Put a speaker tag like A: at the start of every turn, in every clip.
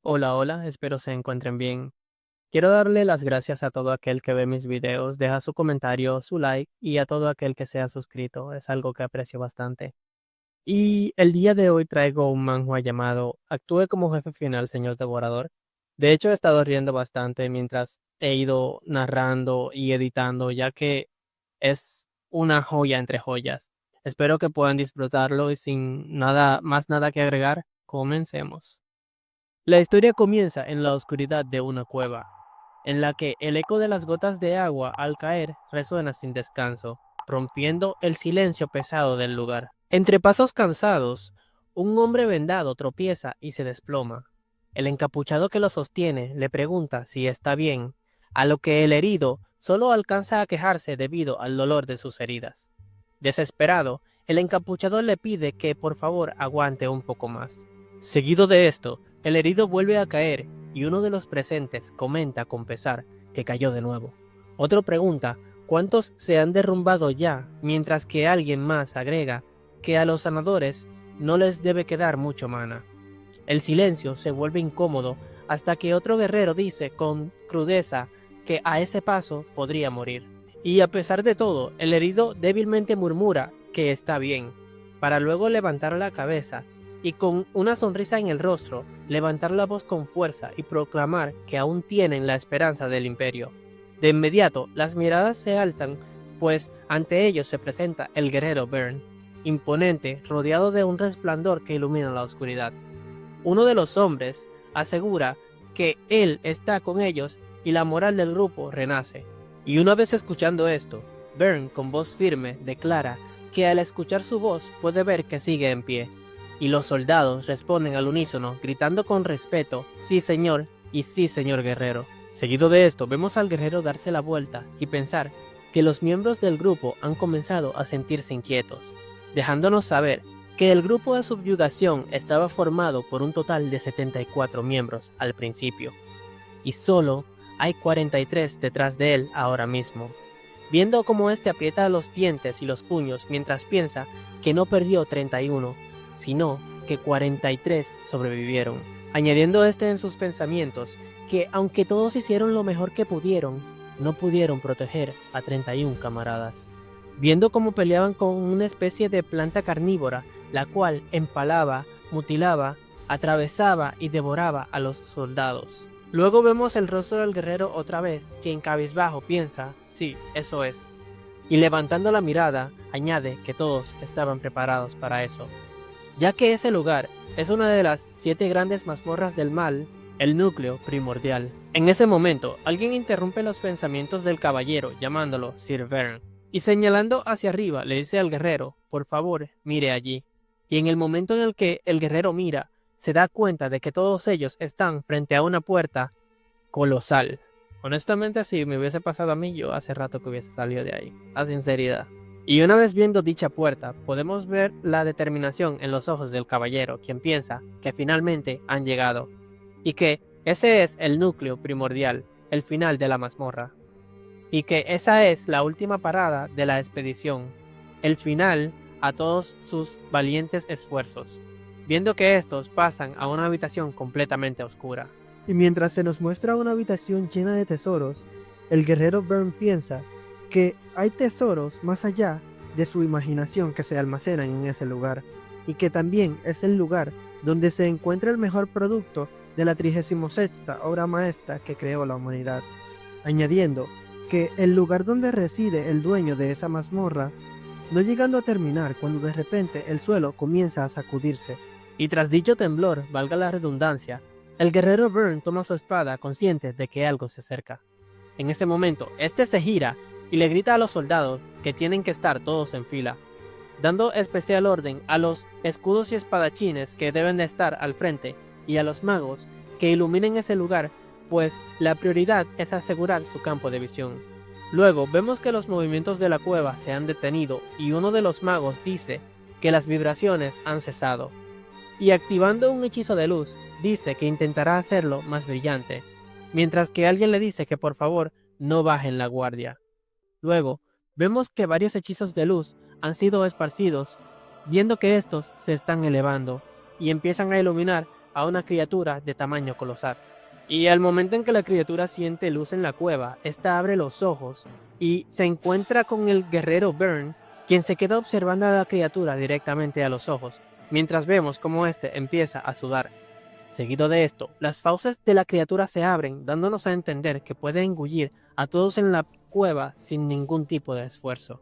A: Hola, hola, espero se encuentren bien. Quiero darle las gracias a todo aquel que ve mis videos, deja su comentario, su like y a todo aquel que se ha suscrito. Es algo que aprecio bastante. Y el día de hoy traigo un manhwa llamado Actúe como jefe final, señor devorador. De hecho, he estado riendo bastante mientras he ido narrando y editando, ya que es una joya entre joyas. Espero que puedan disfrutarlo y sin nada que agregar, comencemos. La historia comienza en la oscuridad de una cueva, en la que el eco de las gotas de agua al caer resuena sin descanso, rompiendo el silencio pesado del lugar. Entre pasos cansados, un hombre vendado tropieza y se desploma. El encapuchado que lo sostiene le pregunta si está bien, a lo que el herido solo alcanza a quejarse debido al dolor de sus heridas. Desesperado, el encapuchado le pide que por favor aguante un poco más. Seguido de esto, el herido vuelve a caer y uno de los presentes comenta con pesar que cayó de nuevo. Otro pregunta cuántos se han derrumbado ya, mientras que alguien más agrega que a los sanadores no les debe quedar mucho mana. El silencio se vuelve incómodo hasta que otro guerrero dice con crudeza que a ese paso podría morir. Y a pesar de todo, el herido débilmente murmura que está bien, para luego levantar la cabeza y con una sonrisa en el rostro, levantar la voz con fuerza y proclamar que aún tienen la esperanza del imperio. De inmediato, las miradas se alzan, pues ante ellos se presenta el guerrero Byrne, imponente, rodeado de un resplandor que ilumina la oscuridad. Uno de los hombres asegura que él está con ellos y la moral del grupo renace. Y una vez escuchando esto, Byrne con voz firme declara que al escuchar su voz puede ver que sigue en pie. Y los soldados responden al unísono gritando con respeto, sí señor y sí señor guerrero. Seguido de esto vemos al guerrero darse la vuelta y pensar que los miembros del grupo han comenzado a sentirse inquietos, dejándonos saber que el grupo de subyugación estaba formado por un total de 74 miembros al principio, y solo hay 43 detrás de él ahora mismo. Viendo cómo este aprieta los dientes y los puños mientras piensa que no perdió 31, sino que 43 sobrevivieron, añadiendo en sus pensamientos que aunque todos hicieron lo mejor que pudieron, no pudieron proteger a 31 camaradas. Viendo cómo peleaban con una especie de planta carnívora, la cual empalaba, mutilaba, atravesaba y devoraba a los soldados. Luego vemos el rostro del guerrero otra vez, quien cabizbajo piensa, sí, eso es. Y levantando la mirada, añade que todos estaban preparados para eso, ya que ese lugar es una de las 7 grandes mazmorras del mal, el núcleo primordial. En ese momento, alguien interrumpe los pensamientos del caballero llamándolo Sir Vern, y señalando hacia arriba le dice al guerrero, por favor, mire allí. Y en el momento en el que el guerrero mira, se da cuenta de que todos ellos están frente a una puerta colosal. Honestamente, si me hubiese pasado a mí, yo hace rato que hubiese salido de ahí, a sinceridad. Y una vez viendo dicha puerta, podemos ver la determinación en los ojos del caballero, quien piensa que finalmente han llegado, y que ese es el núcleo primordial, el final de la mazmorra, y que esa es la última parada de la expedición, el final a todos sus valientes esfuerzos, viendo que estos pasan a una habitación completamente oscura.
B: Y mientras se nos muestra una habitación llena de tesoros, el guerrero Byrne piensa que hay tesoros más allá de su imaginación que se almacenan en ese lugar, y que también es el lugar donde se encuentra el mejor producto de la 36ª obra maestra que creó la humanidad, añadiendo que el lugar donde reside el dueño de esa mazmorra, no llegando a terminar cuando de repente el suelo comienza a sacudirse.
A: Y tras dicho temblor, valga la redundancia, el guerrero Byrne toma su espada consciente de que algo se acerca. En ese momento, este se gira y le grita a los soldados que tienen que estar todos en fila, dando especial orden a los escudos y espadachines que deben de estar al frente y a los magos que iluminen ese lugar, pues la prioridad es asegurar su campo de visión. Luego vemos que los movimientos de la cueva se han detenido y uno de los magos dice que las vibraciones han cesado, y activando un hechizo de luz, dice que intentará hacerlo más brillante, mientras que alguien le dice que por favor no bajen la guardia. Luego, vemos que varios hechizos de luz han sido esparcidos, viendo que estos se están elevando y empiezan a iluminar a una criatura de tamaño colosal. Y al momento en que la criatura siente luz en la cueva, esta abre los ojos y se encuentra con el guerrero Byrne, quien se queda observando a la criatura directamente a los ojos, mientras vemos cómo este empieza a sudar. Seguido de esto, las fauces de la criatura se abren, dándonos a entender que puede engullir a todos en la cueva sin ningún tipo de esfuerzo.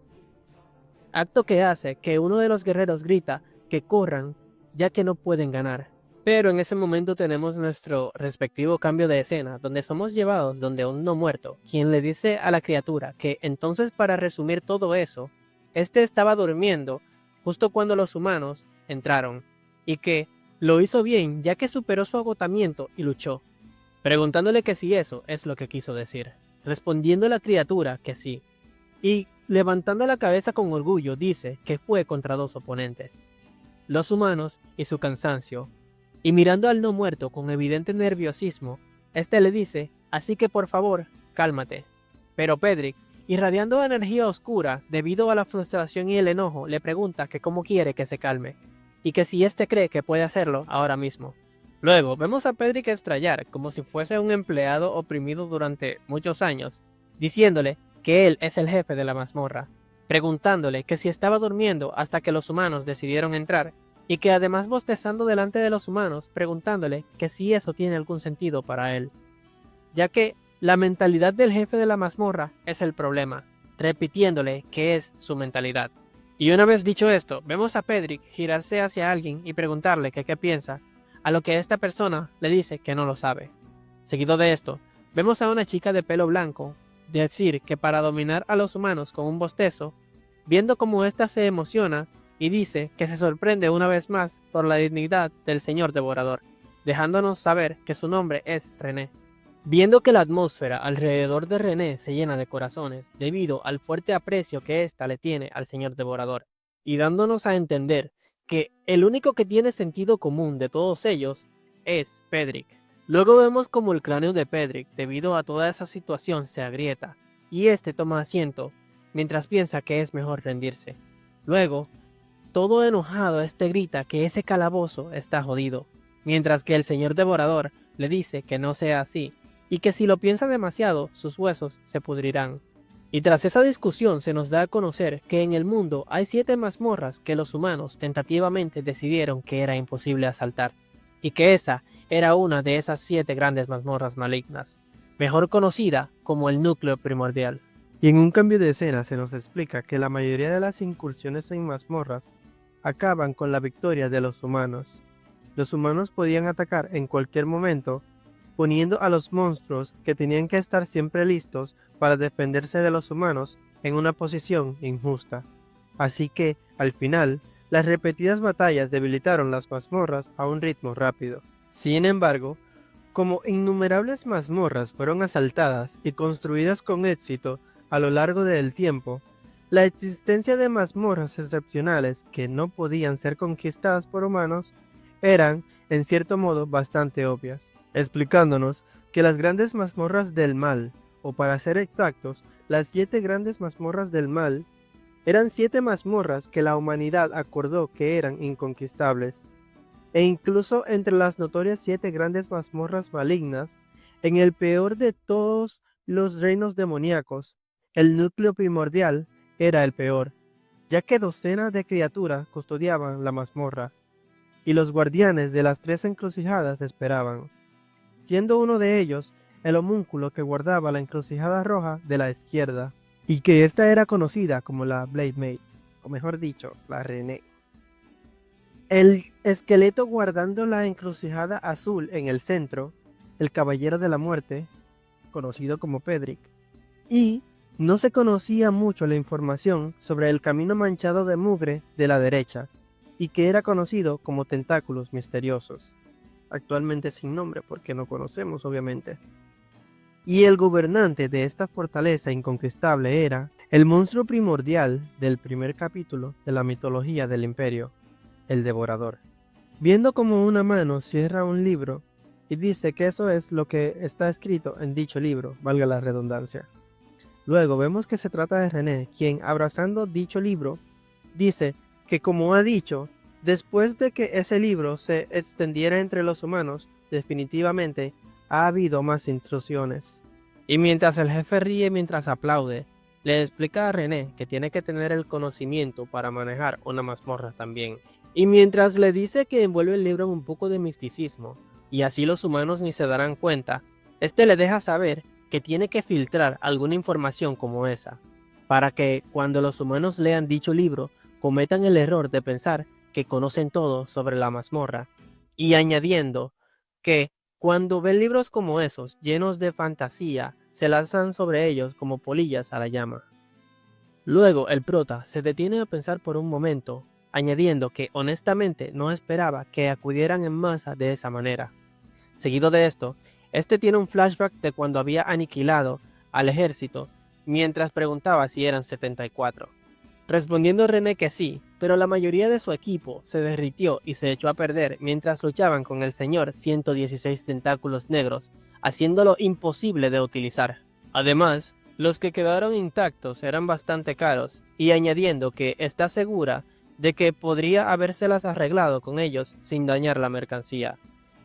A: Acto que hace que uno de los guerreros grita que corran, ya que no pueden ganar. Pero en ese momento tenemos nuestro respectivo cambio de escena, donde somos llevados donde un no muerto, quien le dice a la criatura que entonces, para resumir todo eso, este estaba durmiendo justo cuando los humanos entraron, y que lo hizo bien ya que superó su agotamiento y luchó, preguntándole que si eso es lo que quiso decir, respondiendo la criatura que sí, y levantando la cabeza con orgullo dice que fue contra dos oponentes, los humanos y su cansancio, y mirando al no muerto con evidente nerviosismo, este le dice, así que por favor, cálmate. Pero Pedrick, irradiando energía oscura debido a la frustración y el enojo, le pregunta que cómo quiere que se calme, y que si este cree que puede hacerlo ahora mismo. Luego, vemos a Pedrick estrellar como si fuese un empleado oprimido durante muchos años, diciéndole que él es el jefe de la mazmorra, preguntándole que si estaba durmiendo hasta que los humanos decidieron entrar, y que además bostezando delante de los humanos, preguntándole que si eso tiene algún sentido para él, ya que la mentalidad del jefe de la mazmorra es el problema, repitiéndole que es su mentalidad. Y una vez dicho esto, vemos a Pedrick girarse hacia alguien y preguntarle que qué piensa, a lo que esta persona le dice que no lo sabe. Seguido de esto, vemos a una chica de pelo blanco decir que para dominar a los humanos con un bostezo, viendo cómo ésta se emociona, y dice que se sorprende una vez más por la dignidad del señor devorador, dejándonos saber que su nombre es René. Viendo que la atmósfera alrededor de René se llena de corazones debido al fuerte aprecio que ésta le tiene al señor devorador, y dándonos a entender que el único que tiene sentido común de todos ellos es Pedrick. Luego vemos como el cráneo de Pedrick, debido a toda esa situación, se agrieta, y este toma asiento mientras piensa que es mejor rendirse. Luego, todo enojado, este grita que ese calabozo está jodido, mientras que el señor devorador le dice que no sea así, y que si lo piensa demasiado, sus huesos se pudrirán. Y tras esa discusión se nos da a conocer que en el mundo hay 7 mazmorras que los humanos tentativamente decidieron que era imposible asaltar, y que esa era una de esas 7 grandes mazmorras malignas, mejor conocida como el núcleo primordial.
B: Y en un cambio de escena se nos explica que la mayoría de las incursiones en mazmorras acaban con la victoria de los humanos. Los humanos podían atacar en cualquier momento, poniendo a los monstruos que tenían que estar siempre listos para defenderse de los humanos en una posición injusta. Así que, al final, las repetidas batallas debilitaron las mazmorras a un ritmo rápido. Sin embargo, como innumerables mazmorras fueron asaltadas y construidas con éxito a lo largo del tiempo, la existencia de mazmorras excepcionales que no podían ser conquistadas por humanos eran, en cierto modo, bastante obvias, explicándonos que las grandes mazmorras del mal, o para ser exactos, las 7 grandes mazmorras del mal, eran 7 mazmorras que la humanidad acordó que eran inconquistables. E incluso entre las notorias 7 grandes mazmorras malignas, en el peor de todos los reinos demoníacos, el núcleo primordial era el peor, ya que docenas de criaturas custodiaban la mazmorra, y los guardianes de las 3 encrucijadas esperaban, siendo uno de ellos el homúnculo que guardaba la encrucijada roja de la izquierda, y que esta era conocida como la Blade Maid, o mejor dicho, la René. El esqueleto guardando la encrucijada azul en el centro, el Caballero de la Muerte, conocido como Pedrick, y no se conocía mucho la información sobre el camino manchado de mugre de la derecha, y que era conocido como Tentáculos Misteriosos, actualmente sin nombre porque no conocemos obviamente. Y el gobernante de esta fortaleza inconquistable era el monstruo primordial del primer capítulo de la mitología del imperio, el Devorador. Viendo como una mano cierra un libro y dice que eso es lo que está escrito en dicho libro, valga la redundancia. Luego vemos que se trata de René, quien abrazando dicho libro, dice que como ha dicho, Después de que ese libro se extendiera entre los humanos, definitivamente ha habido más intrusiones.
A: Y mientras el jefe ríe mientras aplaude, le explica a René que tiene que tener el conocimiento para manejar una mazmorra también. Y mientras le dice que envuelve el libro en un poco de misticismo, y así los humanos ni se darán cuenta, este le deja saber que tiene que filtrar alguna información como esa, para que cuando los humanos lean dicho libro, cometan el error de pensar que conocen todo sobre la mazmorra, y añadiendo que cuando ven libros como esos, llenos de fantasía, se lanzan sobre ellos como polillas a la llama. Luego el prota se detiene a pensar por un momento, añadiendo que honestamente no esperaba que acudieran en masa de esa manera. Seguido de esto, este tiene un flashback de cuando había aniquilado al ejército, mientras preguntaba si eran 74. Respondiendo René que sí, pero la mayoría de su equipo se derritió y se echó a perder mientras luchaban con el señor 116 tentáculos negros, haciéndolo imposible de utilizar. Además, los que quedaron intactos eran bastante caros, y añadiendo que está segura de que podría habérselas arreglado con ellos sin dañar la mercancía,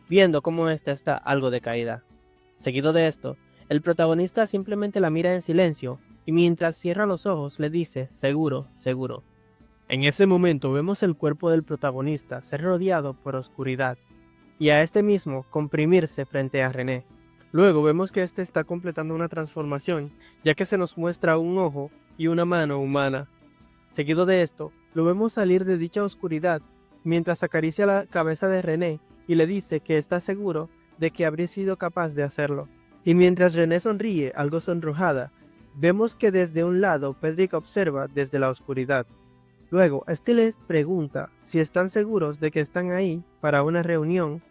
A: viendo cómo esta está algo decaída. Seguido de esto, el protagonista simplemente la mira en silencio, y mientras cierra los ojos le dice, seguro, seguro. En ese momento vemos el cuerpo del protagonista ser rodeado por oscuridad, y a este mismo comprimirse frente a René. Luego vemos que este está completando una transformación, ya que se nos muestra un ojo y una mano humana. Seguido de esto, lo vemos salir de dicha oscuridad, mientras acaricia la cabeza de René y le dice que está seguro de que habría sido capaz de hacerlo. Y mientras René sonríe, algo sonrojada, vemos que desde un lado Pedrick observa desde la oscuridad. Luego, este les pregunta si están seguros de que están ahí para una reunión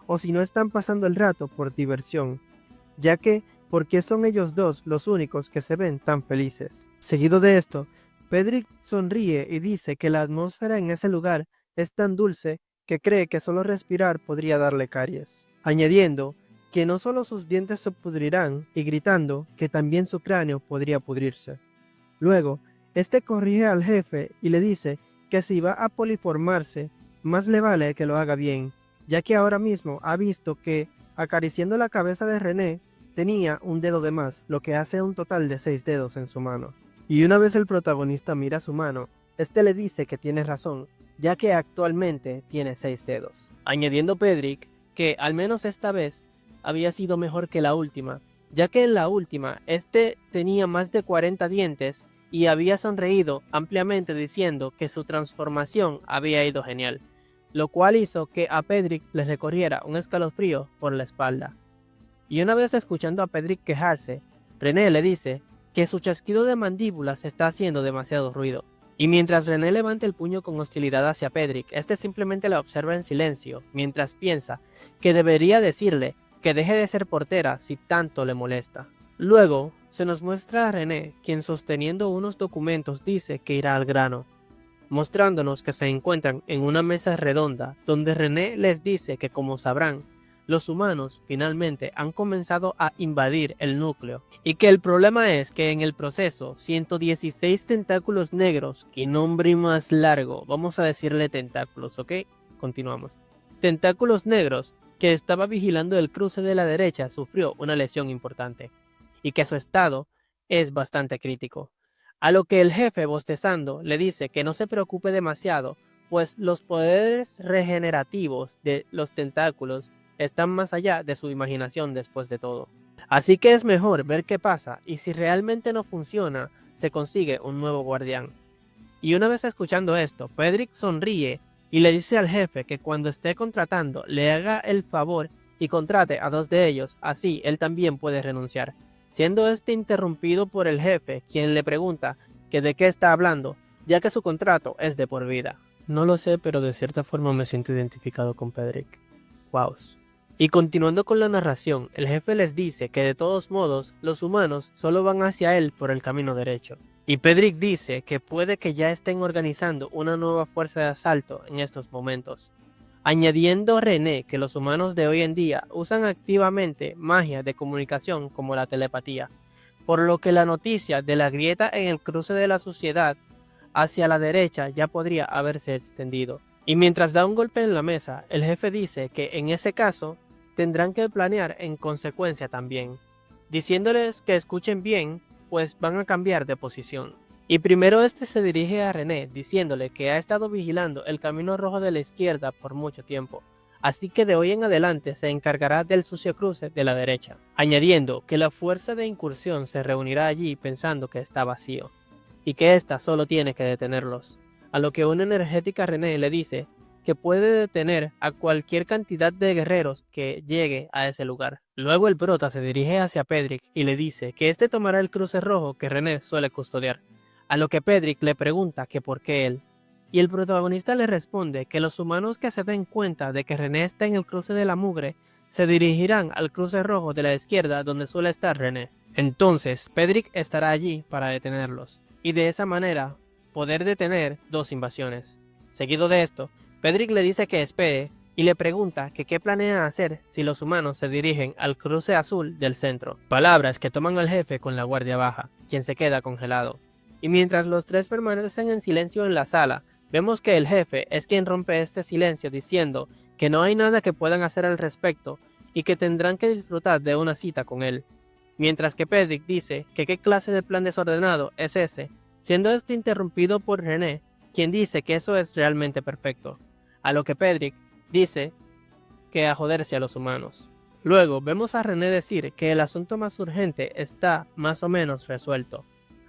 A: o si no están pasando el rato por diversión, ya que ¿por qué son ellos dos los únicos que se ven tan felices? Seguido de esto, Pedrick sonríe y dice que la atmósfera en ese lugar es tan dulce que cree que solo respirar podría darle caries, añadiendo que no solo sus dientes se pudrirán y gritando que también su cráneo podría pudrirse. Luego, este corrige al jefe y le dice que si va a poliformarse, más le vale que lo haga bien, ya que ahora mismo ha visto que, acariciando la cabeza de René, tenía un dedo de más, lo que hace un total de 6 dedos en su mano. Y una vez el protagonista mira su mano, este le dice que tiene razón, ya que actualmente tiene 6 dedos. Añadiendo Pedrick que al menos esta vez había sido mejor que la última, ya que en la última este tenía más de 40 dientes y había sonreído ampliamente diciendo que su transformación había ido genial, lo cual hizo que a Pedrick le recorriera un escalofrío por la espalda. Y una vez escuchando a Pedrick quejarse, René le dice que su chasquido de mandíbulas está haciendo demasiado ruido. Y mientras René levanta el puño con hostilidad hacia Pedrick, este simplemente la observa en silencio, mientras piensa que debería decirle que deje de ser portera si tanto le molesta. Luego, se nos muestra a René, quien sosteniendo unos documentos dice que irá al grano, mostrándonos que se encuentran en una mesa redonda, donde René les dice que como sabrán, los humanos finalmente han comenzado a invadir el núcleo, y que el problema es que en el proceso 116 tentáculos negros, que nombre más largo, vamos a decirle tentáculos, ¿ok? Continuamos. Tentáculos negros, que estaba vigilando el cruce de la derecha, sufrió una lesión importante, y que su estado es bastante crítico. A lo que el jefe, bostezando, le dice que no se preocupe demasiado, pues los poderes regenerativos de los tentáculos están más allá de su imaginación después de todo. Así que es mejor ver qué pasa y si realmente no funciona, se consigue un nuevo guardián. Y una vez escuchando esto, Pedrick sonríe y le dice al jefe que cuando esté contratando le haga el favor y contrate a 2 de ellos, así él también puede renunciar. Siendo este interrumpido por el jefe, quien le pregunta que de qué está hablando, ya que su contrato es de por vida. No lo sé, pero de cierta forma me siento identificado con Pedrick. Wow. Y continuando con la narración, el jefe les dice que de todos modos, los humanos solo van hacia él por el camino derecho. Y Pedrick dice que puede que ya estén organizando una nueva fuerza de asalto en estos momentos. Añadiendo René que los humanos de hoy en día usan activamente magia de comunicación como la telepatía, por lo que la noticia de la grieta en el cruce de la sociedad hacia la derecha ya podría haberse extendido. Y mientras da un golpe en la mesa, el jefe dice que en ese caso tendrán que planear en consecuencia también, diciéndoles que escuchen bien, pues van a cambiar de posición. Y primero este se dirige a René, diciéndole que ha estado vigilando el camino rojo de la izquierda por mucho tiempo, así que de hoy en adelante se encargará del sucio cruce de la derecha, añadiendo que la fuerza de incursión se reunirá allí pensando que está vacío, y que ésta solo tiene que detenerlos, a lo que una energética René le dice que puede detener a cualquier cantidad de guerreros que llegue a ese lugar. Luego el prota se dirige hacia Pedrick y le dice que este tomará el cruce rojo que René suele custodiar, a lo que Pedrick le pregunta que por qué él. Y el protagonista le responde que los humanos que se den cuenta de que René está en el cruce de la mugre se dirigirán al cruce rojo de la izquierda donde suele estar René. Entonces Pedrick estará allí para detenerlos, y de esa manera poder detener 2 invasiones. Seguido de esto, Pedrick le dice que espere y le pregunta que qué planea hacer si los humanos se dirigen al cruce azul del centro. Palabras que toman al jefe con la guardia baja, quien se queda congelado. Y mientras los 3 permanecen en silencio en la sala, vemos que el jefe es quien rompe este silencio diciendo que no hay nada que puedan hacer al respecto y que tendrán que disfrutar de una cita con él. Mientras que Pedrick dice que qué clase de plan desordenado es ese, siendo este interrumpido por René, quien dice que eso es realmente perfecto, a lo que Pedrick dice que a joderse a los humanos. Luego vemos a René decir que el asunto más urgente está más o menos resuelto.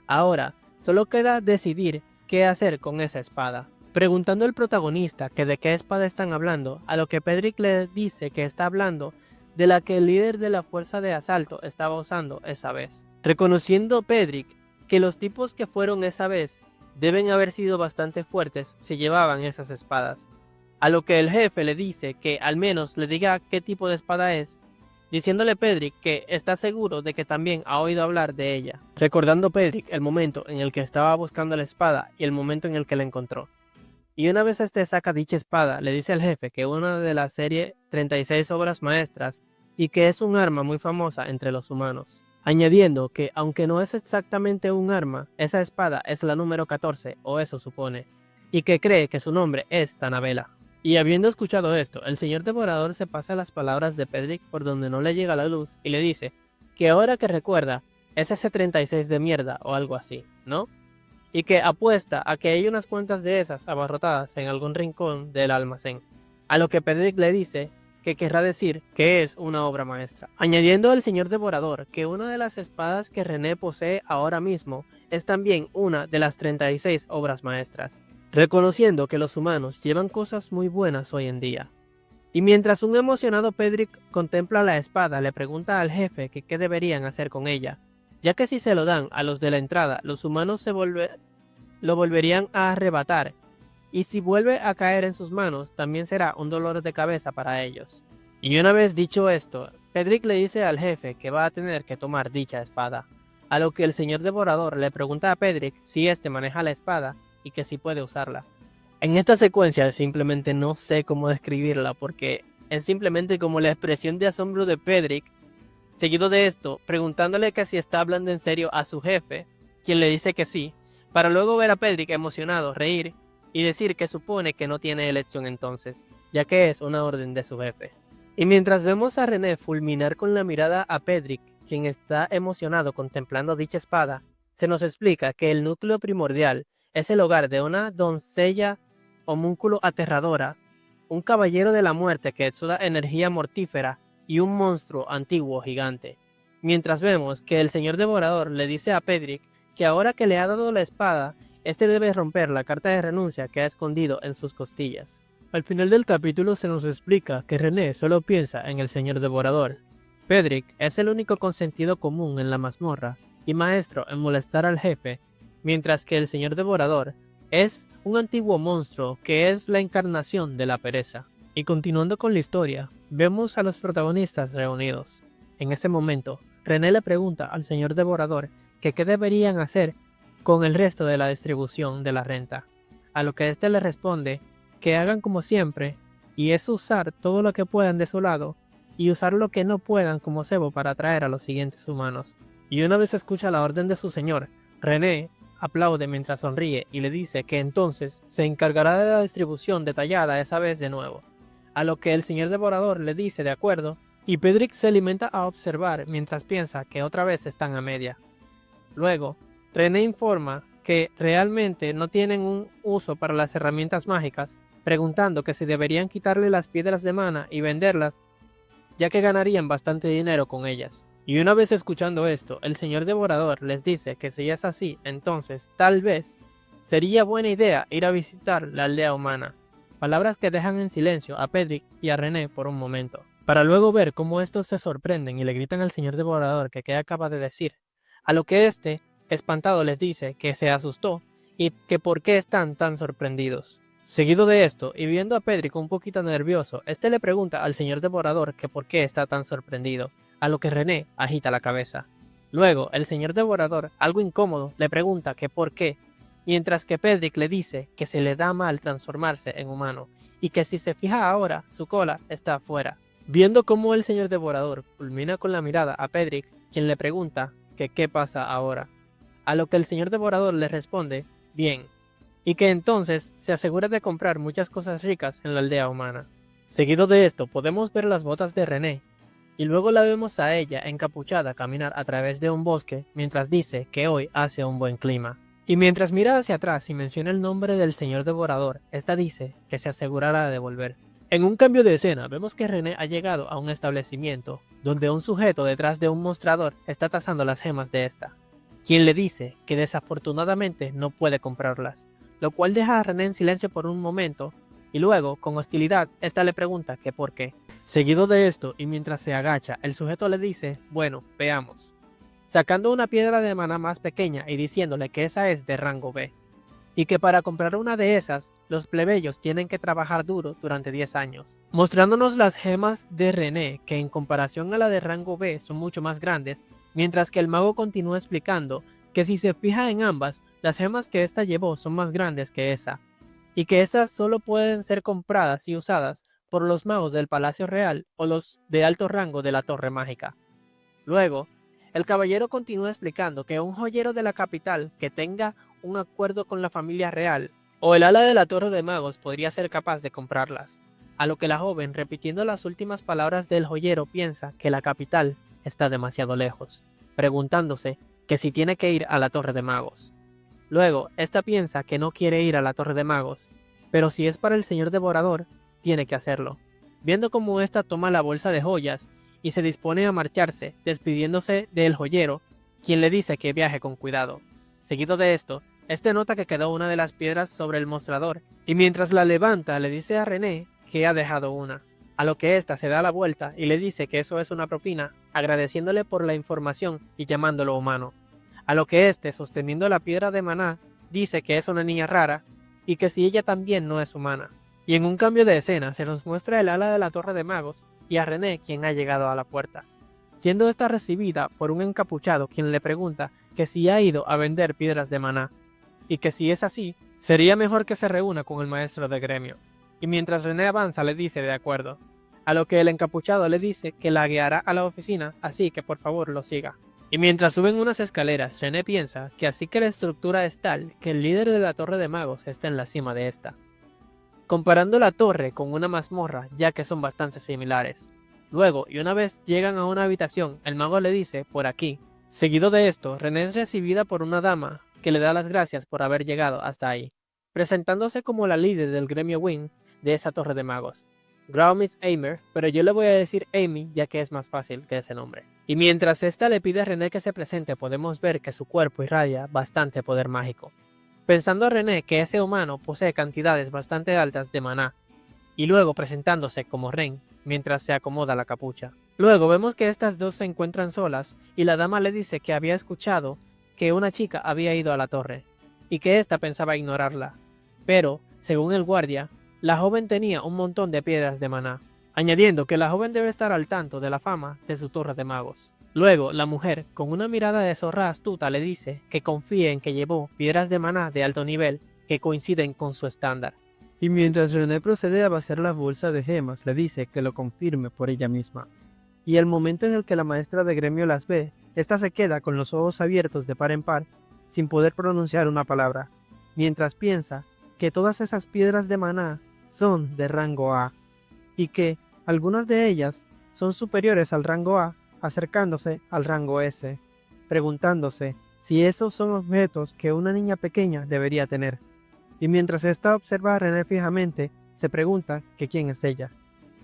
A: Ahora, solo queda decidir qué hacer con esa espada. Preguntando al protagonista que de qué espada están hablando, a lo que Pedrick le dice que está hablando de la que el líder de la fuerza de asalto estaba usando esa vez. Reconociendo Pedrick que los tipos que fueron esa vez deben haber sido bastante fuertes si llevaban esas espadas, a lo que el jefe le dice que al menos le diga qué tipo de espada es, diciéndole Pedrick que está seguro de que también ha oído hablar de ella, recordando Pedrick el momento en el que estaba buscando la espada y el momento en el que la encontró. Y una vez este saca dicha espada, le dice al jefe que una de la serie 36 obras maestras y que es un arma muy famosa entre los humanos, añadiendo que aunque no es exactamente un arma, esa espada es la número 14, o eso supone, y que cree que su nombre es Tanabela. Y habiendo escuchado esto, el señor devorador se pasa las palabras de Pedrick por donde no le llega la luz y le dice que ahora que recuerda es ese 36 de mierda o algo así, ¿no? Y que apuesta a que hay unas cuantas de esas abarrotadas en algún rincón del almacén, a lo que Pedrick le dice que querrá decir que es una obra maestra, añadiendo al señor devorador que una de las espadas que René posee ahora mismo es también una de las 36 obras maestras, reconociendo que los humanos llevan cosas muy buenas hoy en día. Y mientras un emocionado Pedrick contempla la espada, le pregunta al jefe que qué deberían hacer con ella, ya que si se lo dan a los de la entrada, los humanos lo volverían a arrebatar, y si vuelve a caer en sus manos, también será un dolor de cabeza para ellos. Y una vez dicho esto, Pedrick le dice al jefe que va a tener que tomar dicha espada, a lo que el señor devorador le pregunta a Pedrick si este maneja la espada y que si puede usarla. En esta secuencia simplemente no sé cómo describirla porque es simplemente como la expresión de asombro de Pedrick, seguido de esto preguntándole que si está hablando en serio a su jefe, quien le dice que sí, para luego ver a Pedrick emocionado reír y decir que supone que no tiene elección entonces, ya que es una orden de su jefe. Y mientras vemos a René fulminar con la mirada a Pedrick, quien está emocionado contemplando dicha espada, se nos explica que el núcleo primordial es el hogar de una doncella homúnculo aterradora, un caballero de la muerte que exuda energía mortífera y un monstruo antiguo gigante. Mientras vemos que el señor devorador le dice a Pedrick que ahora que le ha dado la espada, este debe romper la carta de renuncia que ha escondido en sus costillas. Al final del capítulo se nos explica que René solo piensa en el señor devorador. Pedrick es el único con sentido común en la mazmorra y maestro en molestar al jefe, mientras que el señor devorador es un antiguo monstruo que es la encarnación de la pereza. Y continuando con la historia, vemos a los protagonistas reunidos. En ese momento, René le pregunta al señor devorador que qué deberían hacer con el resto de la distribución de la renta, a lo que éste le responde que hagan como siempre, y es usar todo lo que puedan de su lado, y usar lo que no puedan como cebo para atraer a los siguientes humanos. Y una vez escucha la orden de su señor, René aplaude mientras sonríe y le dice que entonces se encargará de la distribución detallada esa vez de nuevo. A lo que el señor devorador le dice de acuerdo, y Pedrick se alimenta a observar mientras piensa que otra vez están a media. Luego, René informa que realmente no tienen un uso para las herramientas mágicas, preguntando que si deberían quitarle las piedras de mana y venderlas, ya que ganarían bastante dinero con ellas. Y una vez escuchando esto, el señor devorador les dice que si es así, entonces tal vez sería buena idea ir a visitar la aldea humana. Palabras que dejan en silencio a Pedrick y a René por un momento, para luego ver cómo estos se sorprenden y le gritan al señor devorador que qué acaba de decir, a lo que este, espantado, les dice que se asustó y que por qué están tan sorprendidos. Seguido de esto, y viendo a Pedrick un poquito nervioso, este le pregunta al señor devorador que por qué está tan sorprendido, a lo que René agita la cabeza. Luego, el señor devorador, algo incómodo, le pregunta que por qué, mientras que Pedrick le dice que se le da mal transformarse en humano, y que si se fija ahora, su cola está afuera. Viendo cómo el señor devorador culmina con la mirada a Pedrick, quien le pregunta que qué pasa ahora, a lo que el señor devorador le responde, bien, y que entonces se asegura de comprar muchas cosas ricas en la aldea humana. Seguido de esto podemos ver las botas de René, y luego la vemos a ella encapuchada caminar a través de un bosque mientras dice que hoy hace un buen clima. Y mientras mira hacia atrás y menciona el nombre del señor devorador, esta dice que se asegurará de volver. En un cambio de escena vemos que René ha llegado a un establecimiento donde un sujeto detrás de un mostrador está tasando las gemas de esta, quien le dice que desafortunadamente no puede comprarlas, lo cual deja a René en silencio por un momento, y luego, con hostilidad, esta le pregunta que por qué. Seguido de esto, y mientras se agacha, el sujeto le dice, bueno, veamos, sacando una piedra de maná más pequeña y diciéndole que esa es de rango B, y que para comprar una de esas, los plebeyos tienen que trabajar duro durante 10 años, mostrándonos las gemas de René, que en comparación a la de rango B son mucho más grandes, mientras que el mago continúa explicando que si se fija en ambas, las gemas que ésta llevó son más grandes que esa, y que esas solo pueden ser compradas y usadas por los magos del Palacio Real o los de alto rango de la Torre Mágica. Luego, el caballero continúa explicando que un joyero de la capital que tenga un acuerdo con la familia real o el ala de la Torre de Magos podría ser capaz de comprarlas, a lo que la joven, repitiendo las últimas palabras del joyero, piensa que la capital está demasiado lejos, preguntándose que si tiene que ir a la Torre de Magos. Luego, esta piensa que no quiere ir a la Torre de Magos, pero si es para el señor devorador, tiene que hacerlo. Viendo cómo esta toma la bolsa de joyas y se dispone a marcharse, despidiéndose del joyero, quien le dice que viaje con cuidado. Seguido de esto, este nota que quedó una de las piedras sobre el mostrador, y mientras la levanta le dice a René que ha dejado una, a lo que ésta se da la vuelta y le dice que eso es una propina, agradeciéndole por la información y llamándolo humano. A lo que este, sosteniendo la piedra de maná, dice que es una niña rara y que si ella también no es humana. Y en un cambio de escena se nos muestra el ala de la Torre de Magos y a René, quien ha llegado a la puerta, siendo esta recibida por un encapuchado quien le pregunta que si ha ido a vender piedras de maná, y que si es así, sería mejor que se reúna con el maestro de gremio. Y mientras René avanza le dice de acuerdo, a lo que el encapuchado le dice que la guiará a la oficina, así que por favor lo siga. Y mientras suben unas escaleras, René piensa que así que la estructura es tal que el líder de la Torre de Magos está en la cima de esta, comparando la torre con una mazmorra, ya que son bastante similares. Luego, y una vez llegan a una habitación, el mago le dice, por aquí. Seguido de esto, René es recibida por una dama, que le da las gracias por haber llegado hasta ahí, presentándose como la líder del gremio Wings de esa Torre de Magos. Graum is Aimer, pero yo le voy a decir Amy ya que es más fácil que ese nombre. Y mientras esta le pide a René que se presente, podemos ver que su cuerpo irradia bastante poder mágico, pensando a René que ese humano posee cantidades bastante altas de maná, y luego presentándose como Ren mientras se acomoda la capucha. Luego vemos que estas dos se encuentran solas y la dama le dice que había escuchado que una chica había ido a la torre y que ésta pensaba ignorarla, pero, según el guardia, la joven tenía un montón de piedras de maná, añadiendo que la joven debe estar al tanto de la fama de su torre de magos. Luego, la mujer, con una mirada de zorra astuta, le dice que confíe en que llevó piedras de maná de alto nivel que coinciden con su estándar.
B: Y mientras René procede a vaciar la bolsa de gemas, le dice que lo confirme por ella misma. Y el momento en el que la maestra de gremio las ve, esta se queda con los ojos abiertos de par en par sin poder pronunciar una palabra, mientras piensa que todas esas piedras de maná son de rango A y que algunas de ellas son superiores al rango A, acercándose al rango S, preguntándose si esos son objetos que una niña pequeña debería tener. Y mientras ésta observa a René fijamente, se pregunta que quién es ella.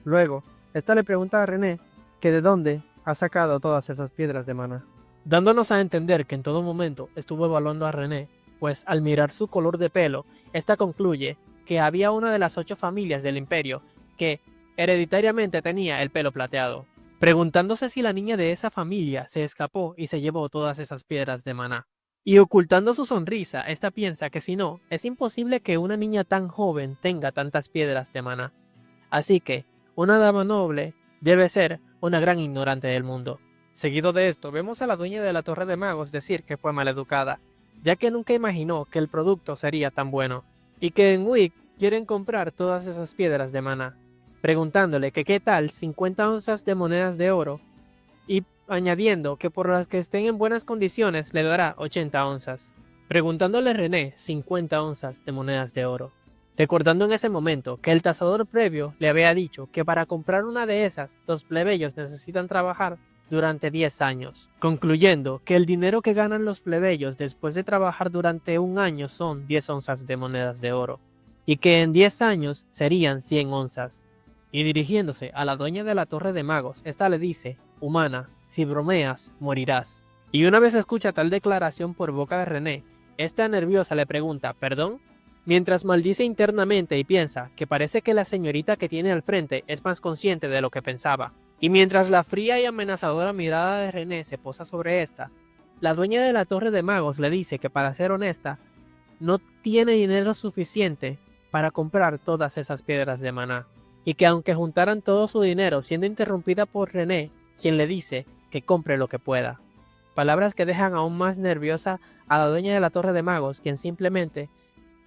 B: Luego, ésta le pregunta a René que de dónde ha sacado todas esas piedras de maná.
A: Dándonos a entender que en todo momento estuvo evaluando a René, pues al mirar su color de pelo, esta concluye que había una de las 8 familias del imperio que hereditariamente tenía el pelo plateado, preguntándose si la niña de esa familia se escapó y se llevó todas esas piedras de maná. Y ocultando su sonrisa, esta piensa que si no, es imposible que una niña tan joven tenga tantas piedras de maná. Así que, una dama noble debe ser una gran ignorante del mundo. Seguido de esto, vemos a la dueña de la Torre de Magos decir que fue maleducada, ya que nunca imaginó que el producto sería tan bueno, y que en Wick quieren comprar todas esas piedras de maná, preguntándole que qué tal 50 onzas de monedas de oro, y añadiendo que por las que estén en buenas condiciones le dará 80 onzas, preguntándole a René 50 onzas de monedas de oro. Recordando en ese momento que el tasador previo le había dicho que para comprar una de esas, los plebeyos necesitan trabajar durante 10 años, concluyendo que el dinero que ganan los plebeyos después de trabajar durante un año son 10 onzas de monedas de oro, y que en 10 años serían 100 onzas. Y dirigiéndose a la dueña de la Torre de Magos, esta le dice: humana, si bromeas, morirás. Y una vez escucha tal declaración por boca de René, esta nerviosa le pregunta: ¿perdón? Mientras maldice internamente y piensa que parece que la señorita que tiene al frente es más consciente de lo que pensaba. Y mientras la fría y amenazadora mirada de René se posa sobre esta, la dueña de la Torre de Magos le dice que, para ser honesta, no tiene dinero suficiente para comprar todas esas piedras de maná, y que aunque juntaran todo su dinero, siendo interrumpida por René, quien le dice que compre lo que pueda. Palabras que dejan aún más nerviosa a la dueña de la Torre de Magos, quien simplemente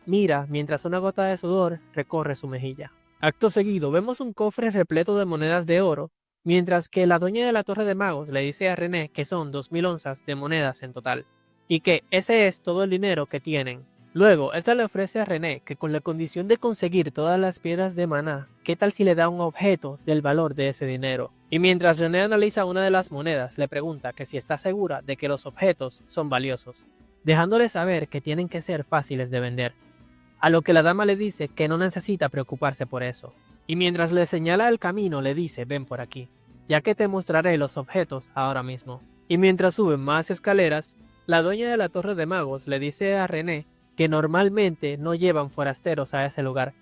A: mira mientras una gota de sudor recorre su mejilla. Acto seguido, vemos un cofre repleto de monedas de oro, mientras que la dueña de la Torre de Magos le dice a René que son 2000 onzas de monedas en total, y que ese es todo el dinero que tienen. Luego, esta le ofrece a René que con la condición de conseguir todas las piedras de maná, ¿qué tal si le da un objeto del valor de ese dinero? Y mientras René analiza una de las monedas, le pregunta que si está segura de que los objetos son valiosos, dejándole saber que tienen que ser fáciles de vender. A lo que la dama le dice que no necesita preocuparse por eso. Y mientras le señala el camino, le dice: ven por aquí, ya que te mostraré los objetos ahora mismo. Y mientras suben más escaleras, la dueña de la Torre de Magos le dice a René que normalmente no llevan forasteros a ese lugar,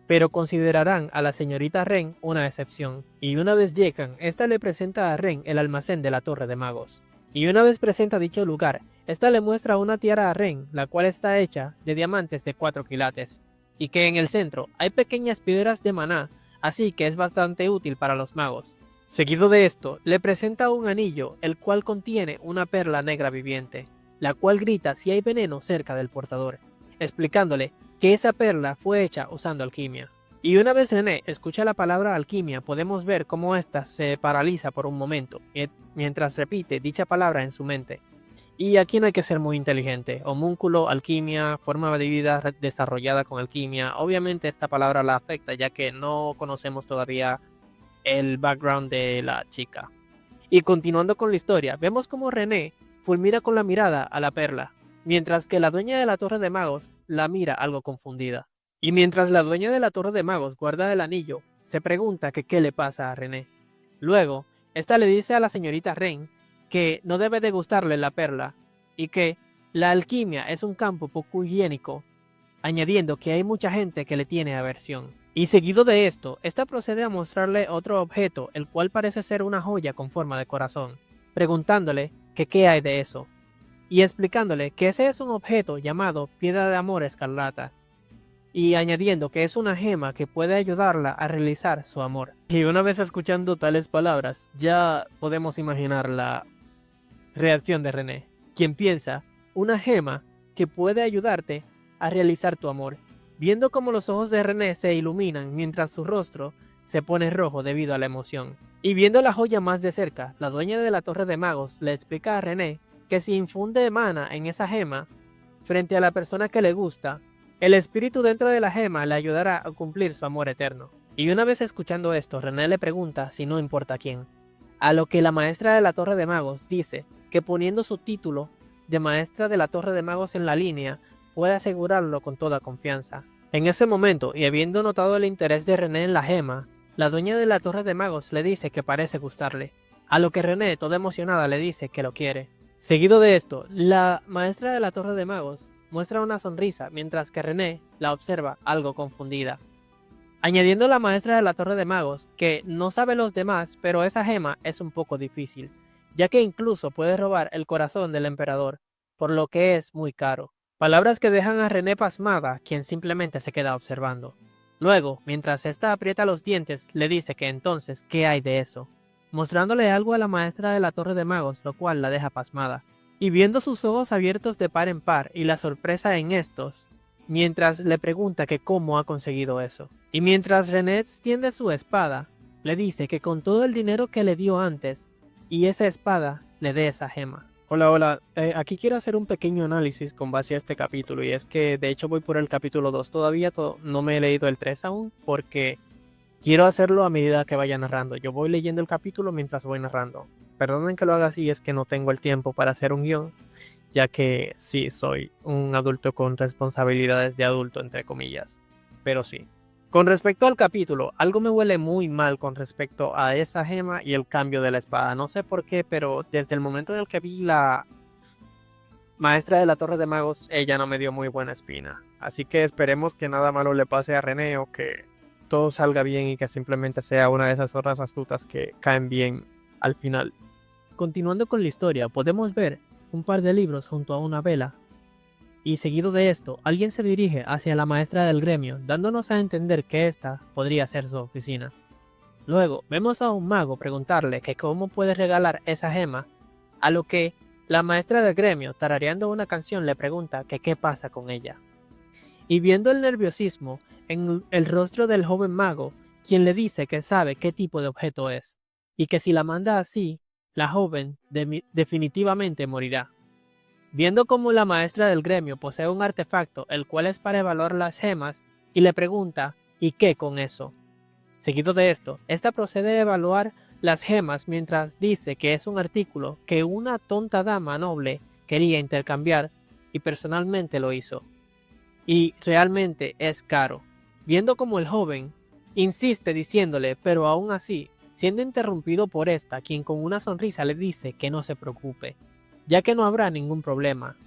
A: pero considerarán a la señorita Ren una excepción. Y una vez llegan, esta le presenta a Ren el almacén de la Torre de Magos. Y una vez presenta dicho lugar, esta le muestra una tiara a Ren, la cual está hecha de diamantes de 4 quilates, y que en el centro hay pequeñas piedras de maná, así que es bastante útil para los magos. Seguido de esto, le presenta un anillo, el cual contiene una perla negra viviente, la cual grita si hay veneno cerca del portador, explicándole que esa perla fue hecha usando alquimia. Y una vez René escucha la palabra alquimia, podemos ver cómo ésta se paraliza por un momento, mientras repite dicha palabra en su mente. Y aquí no hay que ser muy inteligente. Homúnculo, alquimia, forma de vida desarrollada con alquimia. Obviamente esta palabra la afecta, ya que no conocemos todavía el background de la chica. Y continuando con la historia, vemos como René fulmina con la mirada a la perla, mientras que la dueña de la Torre de Magos la mira algo confundida. Y mientras la dueña de la Torre de Magos guarda el anillo, se pregunta que qué le pasa a René. Luego, esta le dice a la señorita Ren que no debe de gustarle la perla y que la alquimia es un campo poco higiénico, añadiendo que hay mucha gente que le tiene aversión. Y seguido de esto, esta procede a mostrarle otro objeto, el cual parece ser una joya con forma de corazón, preguntándole que qué hay de eso, y explicándole que ese es un objeto llamado Piedra de Amor Escarlata, y añadiendo que es una gema que puede ayudarla a realizar su amor. Y una vez escuchando tales palabras, ya podemos imaginar la reacción de René, quien piensa: una gema que puede ayudarte a realizar tu amor. Viendo cómo los ojos de René se iluminan mientras su rostro se pone rojo debido a la emoción. Y viendo la joya más de cerca, la dueña de la Torre de Magos le explica a René que si infunde mana en esa gema, frente a la persona que le gusta, el espíritu dentro de la gema le ayudará a cumplir su amor eterno. Y una vez escuchando esto, René le pregunta si no importa a quién. A lo que la maestra de la Torre de Magos dice que poniendo su título de maestra de la Torre de Magos en la línea, puede asegurarlo con toda confianza. En ese momento, y habiendo notado el interés de René en la gema, la dueña de la Torre de Magos le dice que parece gustarle, a lo que René, toda emocionada, le dice que lo quiere. Seguido de esto, la maestra de la Torre de Magos muestra una sonrisa mientras que René la observa algo confundida. Añadiendo la maestra de la Torre de Magos que no sabe los demás, pero esa gema es un poco difícil, ya que incluso puede robar el corazón del emperador, por lo que es muy caro. Palabras que dejan a René pasmada, quien simplemente se queda observando. Luego, mientras ésta aprieta los dientes, le dice que entonces, ¿qué hay de eso? Mostrándole algo a la maestra de la Torre de Magos, lo cual la deja pasmada. Y viendo sus ojos abiertos de par en par y la sorpresa en estos, mientras le pregunta que cómo ha conseguido eso. Y mientras René extiende su espada, le dice que con todo el dinero que le dio antes, y esa espada le dé esa gema. Hola, aquí quiero hacer un pequeño análisis con base a este capítulo, y es que de hecho voy por el capítulo 2, todavía no me he leído el 3 aún, porque quiero hacerlo a medida que vaya narrando. Yo voy leyendo el capítulo mientras voy narrando. Perdonen que lo haga así, es que no tengo el tiempo para hacer un guión, ya que sí, soy un adulto con responsabilidades de adulto, entre comillas, pero sí. Con respecto al capítulo, algo me huele muy mal con respecto a esa gema y el cambio de la espada. No sé por qué, pero desde el momento en el que vi la maestra de la Torre de Magos, ella no me dio muy buena espina. Así que esperemos que nada malo le pase a René o que todo salga bien y que simplemente sea una de esas zorras astutas que caen bien al final. Continuando con la historia, podemos ver un par de libros junto a una vela. Y seguido de esto, alguien se dirige hacia la maestra del gremio, dándonos a entender que esta podría ser su oficina. Luego, vemos a un mago preguntarle que cómo puede regalar esa gema, a lo que la maestra del gremio, tarareando una canción, le pregunta que qué pasa con ella. Y viendo el nerviosismo en el rostro del joven mago, quien le dice que sabe qué tipo de objeto es, y que si la manda así, la joven definitivamente morirá. Viendo cómo la maestra del gremio posee un artefacto el cual es para evaluar las gemas, y le pregunta ¿y qué con eso? Seguido de esto, esta procede a evaluar las gemas mientras dice que es un artículo que una tonta dama noble quería intercambiar y personalmente lo hizo. Y realmente es caro. Viendo como el joven insiste diciéndole, pero aún así, siendo interrumpido por esta, quien con una sonrisa le dice que no se preocupe, ya que no habrá ningún problema,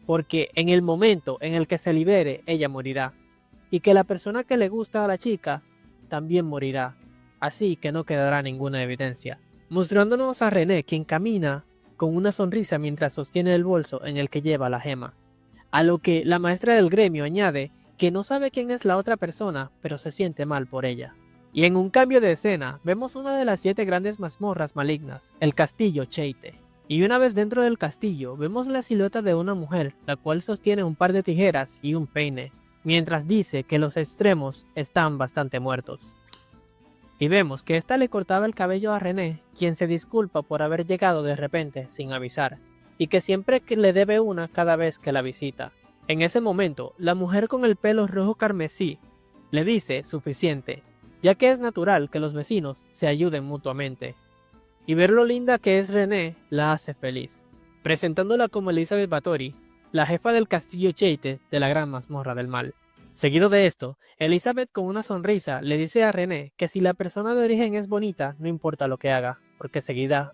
A: porque en el momento en el que se libere, ella morirá, y que la persona que le gusta a la chica también morirá, así que no quedará ninguna evidencia. Mostrándonos a René, quien camina con una sonrisa mientras sostiene el bolso en el que lleva la gema, a lo que la maestra del gremio añade que no sabe quién es la otra persona, pero se siente mal por ella. Y en un cambio de escena, vemos una de las 7 grandes mazmorras malignas, el castillo Cheite. Y una vez dentro del castillo, vemos la silueta de una mujer, la cual sostiene un par de tijeras y un peine, mientras dice que los extremos están bastante muertos. Y vemos que ésta le cortaba el cabello a René, quien se disculpa por haber llegado de repente sin avisar, y que siempre le debe una cada vez que la visita. En ese momento, la mujer con el pelo rojo carmesí le dice suficiente, ya que es natural que los vecinos se ayuden mutuamente. Y ver lo linda que es René la hace feliz, presentándola como Elizabeth Bathory, la jefa del castillo Cheite de la gran mazmorra del mal. Seguido de esto, Elizabeth con una sonrisa le dice a René que si la persona de origen es bonita, no importa lo que haga, porque seguirá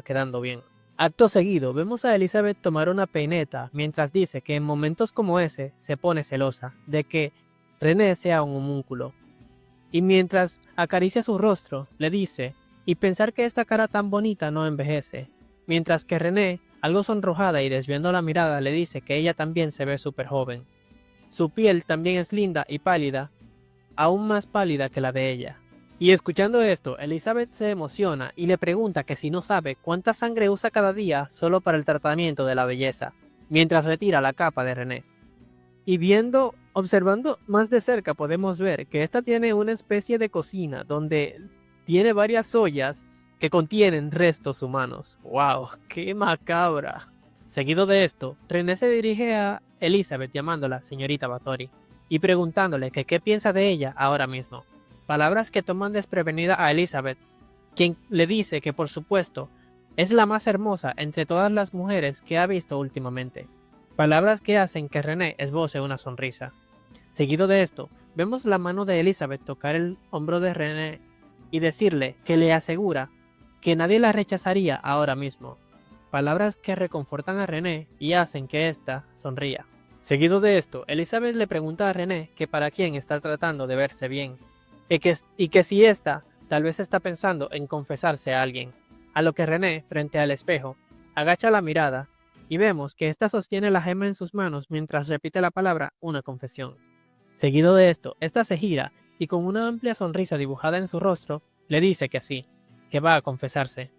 A: quedando bien. Acto seguido, vemos a Elizabeth tomar una peineta mientras dice que en momentos como ese se pone celosa de que René sea un homúnculo. Y mientras acaricia su rostro, le dice, y pensar que esta cara tan bonita no envejece. Mientras que René, algo sonrojada y desviando la mirada, le dice que ella también se ve súper joven. Su piel también es linda y pálida, aún más pálida que la de ella. Y escuchando esto, Elizabeth se emociona y le pregunta que si no sabe cuánta sangre usa cada día solo para el tratamiento de la belleza, mientras retira la capa de René. Y observando más de cerca podemos ver que esta tiene una especie de cocina donde tiene varias ollas que contienen restos humanos. ¡Wow! ¡Qué macabra! Seguido de esto, René se dirige a Elizabeth llamándola señorita Bathory y preguntándole que qué piensa de ella ahora mismo. Palabras que toman desprevenida a Elizabeth, quien le dice que por supuesto es la más hermosa entre todas las mujeres que ha visto últimamente. Palabras que hacen que René esboce una sonrisa. Seguido de esto, vemos la mano de Elizabeth tocar el hombro de René y decirle que le asegura que nadie la rechazaría ahora mismo. Palabras que reconfortan a René y hacen que ésta sonría. Seguido de esto, Elizabeth le pregunta a René que para quién está tratando de verse bien, y que si ésta tal vez está pensando en confesarse a alguien. A lo que René, frente al espejo, agacha la mirada y vemos que ésta sostiene la gema en sus manos mientras repite la palabra una confesión. Seguido de esto, ésta se gira y con una amplia sonrisa dibujada en su rostro, le dice que sí, que va a confesarse.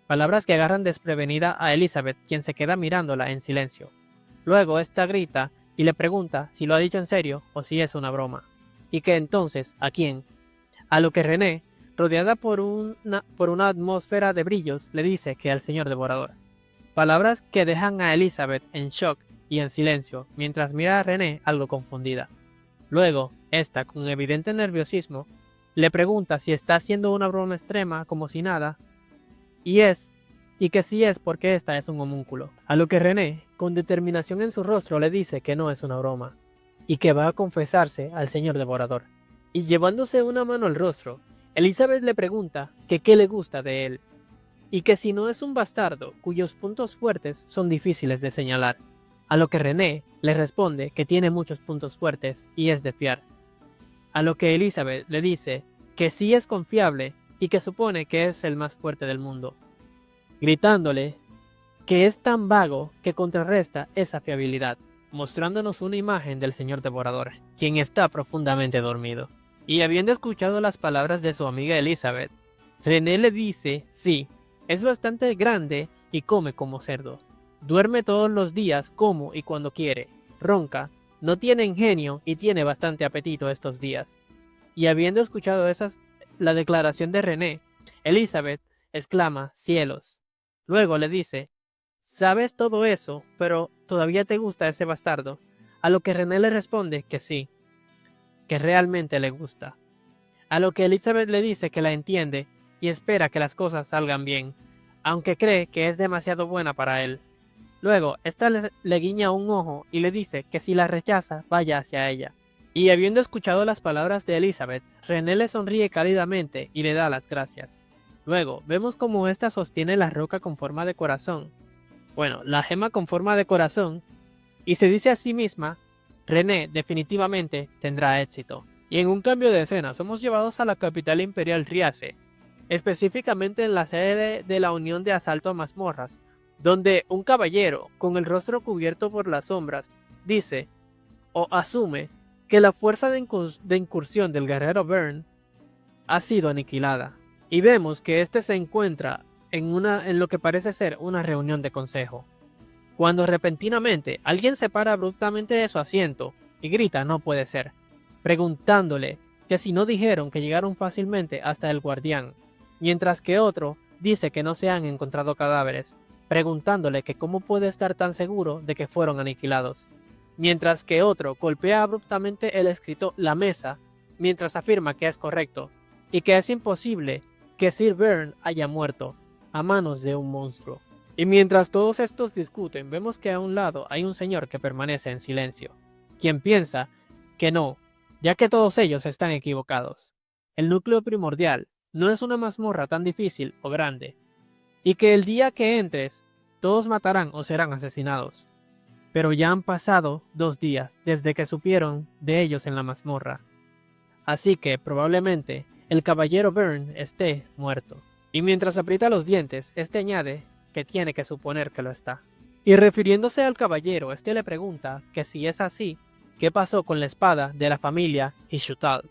A: Palabras que agarran desprevenida a Elizabeth, quien se queda mirándola en silencio. Luego ésta grita y le pregunta si lo ha dicho en serio o si es una broma. Y que entonces, ¿a quién? A lo que René, rodeada por una atmósfera de brillos, le dice que al señor devorador. Palabras que dejan a Elizabeth en shock y en silencio, mientras mira a René algo confundida. Luego, esta, con evidente nerviosismo, le pregunta si está haciendo una broma extrema como si nada, y que si es porque esta es un homúnculo. A lo que René, con determinación en su rostro, le dice que no es una broma, y que va a confesarse al señor devorador. Y llevándose una mano al rostro, Elizabeth le pregunta que qué le gusta de él, y que si no es un bastardo cuyos puntos fuertes son difíciles de señalar. A lo que René le responde que tiene muchos puntos fuertes y es de fiar. A lo que Elizabeth le dice que sí es confiable y que supone que es el más fuerte del mundo, gritándole que es tan vago que contrarresta esa fiabilidad, mostrándonos una imagen del señor devorador, quien está profundamente dormido. Y habiendo escuchado las palabras de su amiga Elizabeth, René le dice sí, es bastante grande y come como cerdo. Duerme todos los días como y cuando quiere, ronca, no tiene ingenio y tiene bastante apetito estos días. Y habiendo escuchado la declaración de René, Elizabeth exclama cielos. Luego le dice, sabes todo eso, pero ¿todavía te gusta ese bastardo? A lo que René le responde que sí, que realmente le gusta. A lo que Elizabeth le dice que la entiende y espera que las cosas salgan bien, aunque cree que es demasiado buena para él. Luego, esta le guiña un ojo y le dice que si la rechaza, vaya hacia ella. Y habiendo escuchado las palabras de Elizabeth, René le sonríe cálidamente y le da las gracias. Luego, vemos como ésta sostiene la roca con forma de corazón. Bueno, la gema con forma de corazón. Y se dice a sí misma, René definitivamente tendrá éxito. Y en un cambio de escena, somos llevados a la capital imperial Riase, específicamente en la sede de la Unión de Asalto a Mazmorras, donde un caballero, con el rostro cubierto por las sombras, dice o asume que la fuerza de incursión del guerrero Byrne ha sido aniquilada. Y vemos que este se encuentra en lo que parece ser una reunión de consejo, cuando repentinamente alguien se para abruptamente de su asiento y grita no puede ser, preguntándole que si no dijeron que llegaron fácilmente hasta el guardián, mientras que otro dice que no se han encontrado cadáveres, preguntándole que cómo puede estar tan seguro de que fueron aniquilados, mientras que otro golpea abruptamente la mesa, mientras afirma que es correcto, y que es imposible que Sir Byrne haya muerto a manos de un monstruo. Y mientras todos estos discuten, vemos que a un lado hay un señor que permanece en silencio, quien piensa que no, ya que todos ellos están equivocados. El núcleo primordial no es una mazmorra tan difícil o grande, y que el día que entres, todos matarán o serán asesinados. Pero ya han pasado 2 días desde que supieron de ellos en la mazmorra. Así que probablemente el caballero Byrne esté muerto. Y mientras aprieta los dientes, este añade que tiene que suponer que lo está. Y refiriéndose al caballero, este le pregunta que si es así, ¿qué pasó con la espada de la familia Ishutald?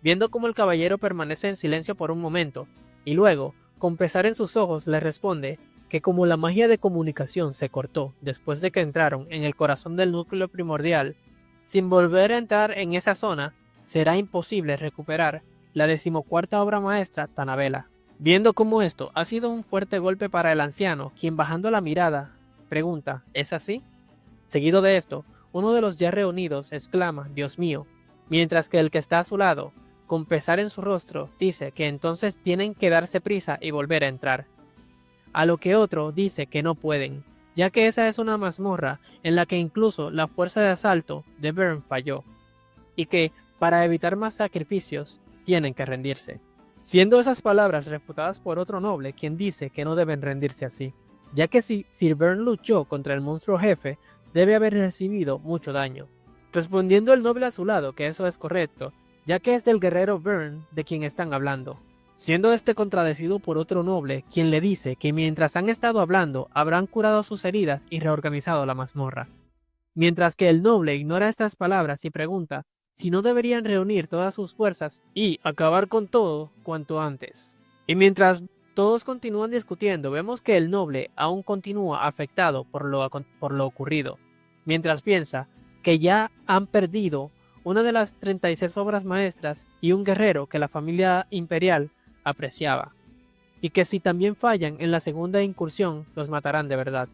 A: Viendo cómo el caballero permanece en silencio por un momento, y luego, con pesar en sus ojos, le responde que como la magia de comunicación se cortó después de que entraron en el corazón del núcleo primordial, sin volver a entrar en esa zona, será imposible recuperar la 14ª obra maestra Tanabela. Viendo cómo esto ha sido un fuerte golpe para el anciano, quien bajando la mirada, pregunta, ¿es así? Seguido de esto, uno de los ya reunidos exclama, Dios mío, mientras que el que está a su lado, con pesar en su rostro, dice que entonces tienen que darse prisa y volver a entrar. A lo que otro dice que no pueden, ya que esa es una mazmorra en la que incluso la fuerza de asalto de Byrne falló, y que, para evitar más sacrificios, tienen que rendirse. Siendo esas palabras refutadas por otro noble quien dice que no deben rendirse así, ya que si Sir Byrne luchó contra el monstruo jefe, debe haber recibido mucho daño. Respondiendo el noble a su lado que eso es correcto, ya que es del guerrero Byrne de quien están hablando. Siendo este contradecido por otro noble, quien le dice que mientras han estado hablando, habrán curado sus heridas y reorganizado la mazmorra. Mientras que el noble ignora estas palabras y pregunta si no deberían reunir todas sus fuerzas y acabar con todo cuanto antes. Y mientras todos continúan discutiendo, vemos que el noble aún continúa afectado por lo ocurrido, mientras piensa que ya han perdido una de las 36 obras maestras y un guerrero que la familia imperial apreciaba, y que si también fallan en la segunda incursión los matarán de verdad,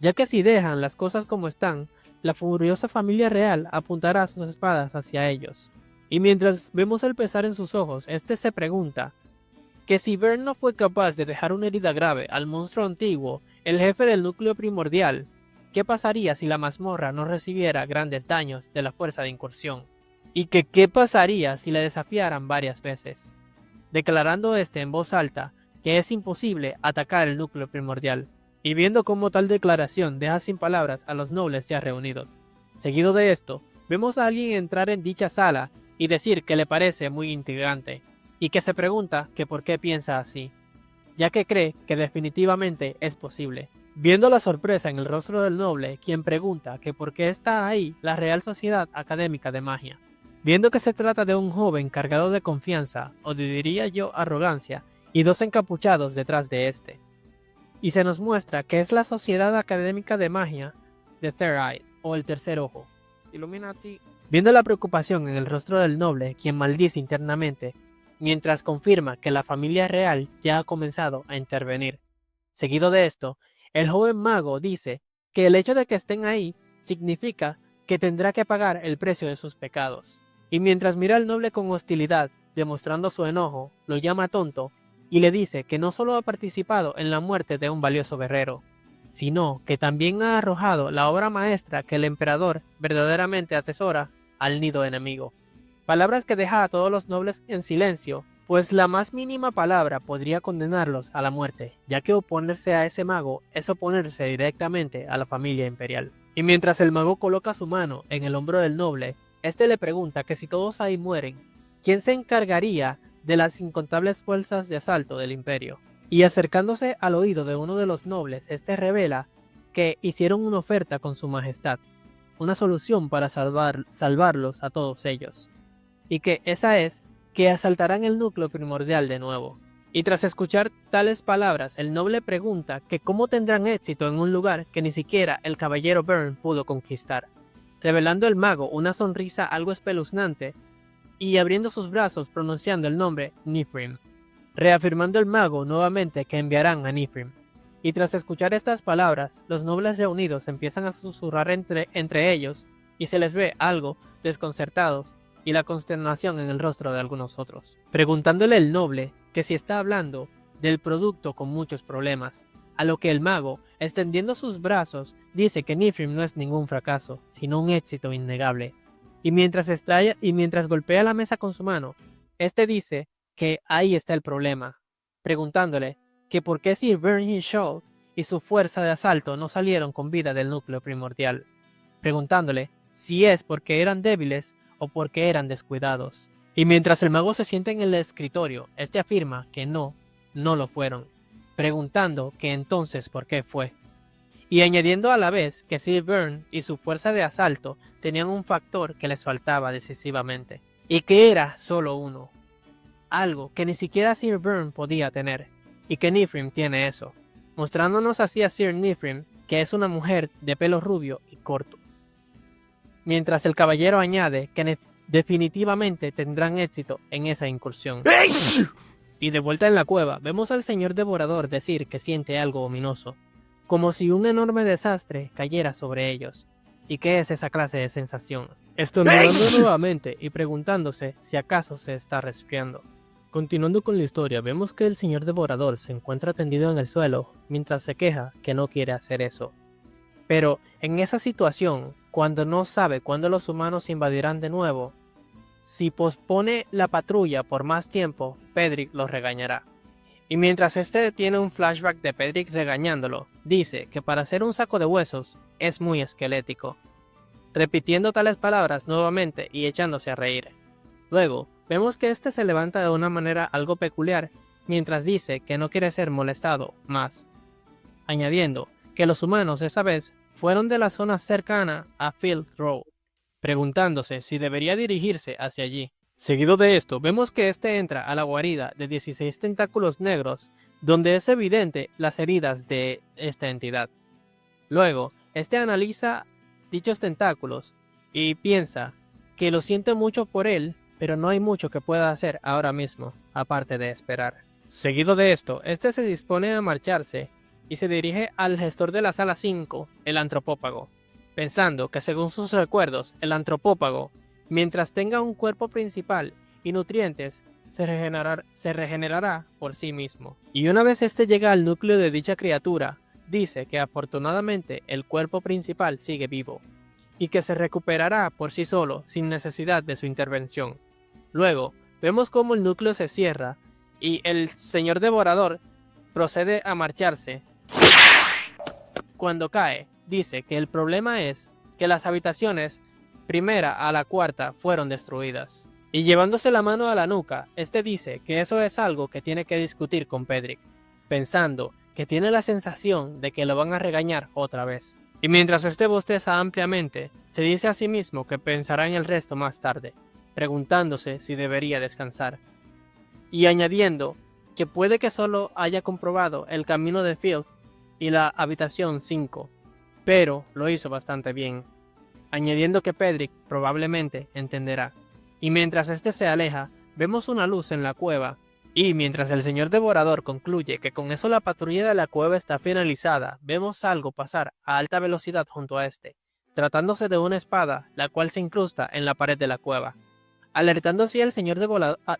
A: ya que si dejan las cosas como están, la furiosa familia real apuntará sus espadas hacia ellos. Y mientras vemos el pesar en sus ojos, este se pregunta que si Byrne no fue capaz de dejar una herida grave al monstruo antiguo, el jefe del núcleo primordial, ¿qué pasaría si la mazmorra no recibiera grandes daños de la fuerza de incursión? Y que ¿qué pasaría si la desafiaran varias veces? Declarando en voz alta que es imposible atacar el núcleo primordial, y viendo cómo tal declaración deja sin palabras a los nobles ya reunidos. Seguido de esto, vemos a alguien entrar en dicha sala y decir que le parece muy intrigante, y que se pregunta que por qué piensa así, ya que cree que definitivamente es posible. Viendo la sorpresa en el rostro del noble, quien pregunta que por qué está ahí la Real Sociedad Académica de Magia. Viendo que se trata de un joven cargado de confianza, o diría yo arrogancia, y dos encapuchados detrás de este. Y se nos muestra que es la Sociedad Académica de Magia de Third Eye, o el Tercer Ojo. Illuminati. Viendo la preocupación en el rostro del noble, quien maldice internamente, mientras confirma que la familia real ya ha comenzado a intervenir. Seguido de esto, el joven mago dice que el hecho de que estén ahí significa que tendrá que pagar el precio de sus pecados. Y mientras mira al noble con hostilidad, demostrando su enojo, lo llama tonto y le dice que no solo ha participado en la muerte de un valioso guerrero, sino que también ha arrojado la obra maestra que el emperador verdaderamente atesora al nido enemigo. Palabras que deja a todos los nobles en silencio, pues la más mínima palabra podría condenarlos a la muerte, ya que oponerse a ese mago es oponerse directamente a la familia imperial. Y mientras el mago coloca su mano en el hombro del noble, este le pregunta que si todos ahí mueren, ¿quién se encargaría de las incontables fuerzas de asalto del imperio? Y acercándose al oído de uno de los nobles, este revela que hicieron una oferta con su majestad, una solución para salvarlos a todos ellos, y que esa es que asaltarán el núcleo primordial de nuevo. Y tras escuchar tales palabras, el noble pregunta que cómo tendrán éxito en un lugar que ni siquiera el caballero Byrne pudo conquistar, revelando el mago una sonrisa algo espeluznante y abriendo sus brazos pronunciando el nombre Nifrim, reafirmando el mago nuevamente que enviarán a Nifrim. Y tras escuchar estas palabras, los nobles reunidos empiezan a susurrar entre ellos y se les ve algo desconcertados y la consternación en el rostro de algunos otros, preguntándole el noble que si está hablando del producto con muchos problemas, a lo que el mago, extendiendo sus brazos, dice que Nifrim no es ningún fracaso, sino un éxito innegable. Y mientras golpea la mesa con su mano, este dice que ahí está el problema, preguntándole que por qué Sir Byrne Shaw y su fuerza de asalto no salieron con vida del núcleo primordial, preguntándole si es porque eran débiles o porque eran descuidados. Y mientras el mago se sienta en el escritorio, este afirma que no lo fueron, preguntando que entonces por qué fue. Y añadiendo a la vez que Sir Byrne y su fuerza de asalto tenían un factor que les faltaba decisivamente, y que era solo uno, algo que ni siquiera Sir Byrne podía tener, y que Nifrim tiene eso, mostrándonos así a Sir Nifrim que es una mujer de pelo rubio y corto. Mientras el caballero añade que definitivamente tendrán éxito en esa incursión. Y de vuelta en la cueva, vemos al señor devorador decir que siente algo ominoso, como si un enorme desastre cayera sobre ellos. ¿Y qué es esa clase de sensación? Estornudando nuevamente y preguntándose si acaso se está resfriando. Continuando con la historia, vemos que el señor devorador se encuentra tendido en el suelo mientras se queja que no quiere hacer eso. Pero en esa situación, cuando no sabe cuándo los humanos invadirán de nuevo, si pospone la patrulla por más tiempo, Pedrick los regañará. Y mientras este tiene un flashback de Pedrick regañándolo, dice que para hacer un saco de huesos es muy esquelético, repitiendo tales palabras nuevamente y echándose a reír. Luego, vemos que este se levanta de una manera algo peculiar, mientras dice que no quiere ser molestado más, añadiendo que los humanos esa vez fueron de la zona cercana a Field Road, preguntándose si debería dirigirse hacia allí. Seguido de esto, vemos que este entra a la guarida de 16 tentáculos negros, donde es evidente las heridas de esta entidad. Luego, este analiza dichos tentáculos y piensa que lo siente mucho por él, pero no hay mucho que pueda hacer ahora mismo, aparte de esperar. Seguido de esto, este se dispone a marcharse y se dirige al gestor de la sala 5, el antropófago, pensando que según sus recuerdos, el antropófago, mientras tenga un cuerpo principal y nutrientes, se regenerará por sí mismo. Y una vez este llega al núcleo de dicha criatura, dice que afortunadamente el cuerpo principal sigue vivo, y que se recuperará por sí solo sin necesidad de su intervención. Luego, vemos cómo el núcleo se cierra, y el señor devorador procede a marcharse. Cuando cae, dice que el problema es que las habitaciones primera a la cuarta fueron destruidas. Y llevándose la mano a la nuca, este dice que eso es algo que tiene que discutir con Pedrick, pensando que tiene la sensación de que lo van a regañar otra vez. Y mientras este bosteza ampliamente, se dice a sí mismo que pensará en el resto más tarde, preguntándose si debería descansar. Y añadiendo que puede que solo haya comprobado el camino de Field y la habitación 5, pero lo hizo bastante bien, añadiendo que Pedrick probablemente entenderá. Y mientras este se aleja, vemos una luz en la cueva, y mientras el señor devorador concluye que con eso la patrulla de la cueva está finalizada, vemos algo pasar a alta velocidad junto a este, tratándose de una espada, la cual se incrusta en la pared de la cueva, alertando así al señor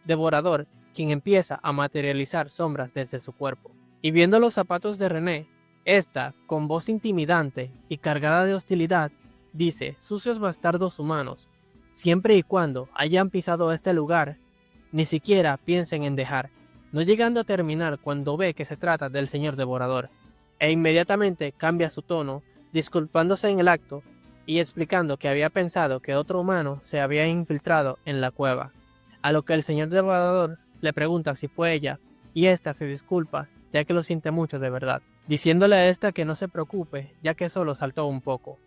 A: devorador, quien empieza a materializar sombras desde su cuerpo. Y viendo los zapatos de René, esta, con voz intimidante y cargada de hostilidad, dice: sucios bastardos humanos, siempre y cuando hayan pisado este lugar, ni siquiera piensen en dejar, no llegando a terminar cuando ve que se trata del señor devorador, e inmediatamente cambia su tono, disculpándose en el acto y explicando que había pensado que otro humano se había infiltrado en la cueva, a lo que el señor devorador le pregunta si fue ella, y esta se disculpa, ya que lo siente mucho de verdad, diciéndole a esta que no se preocupe, ya que solo saltó un poco.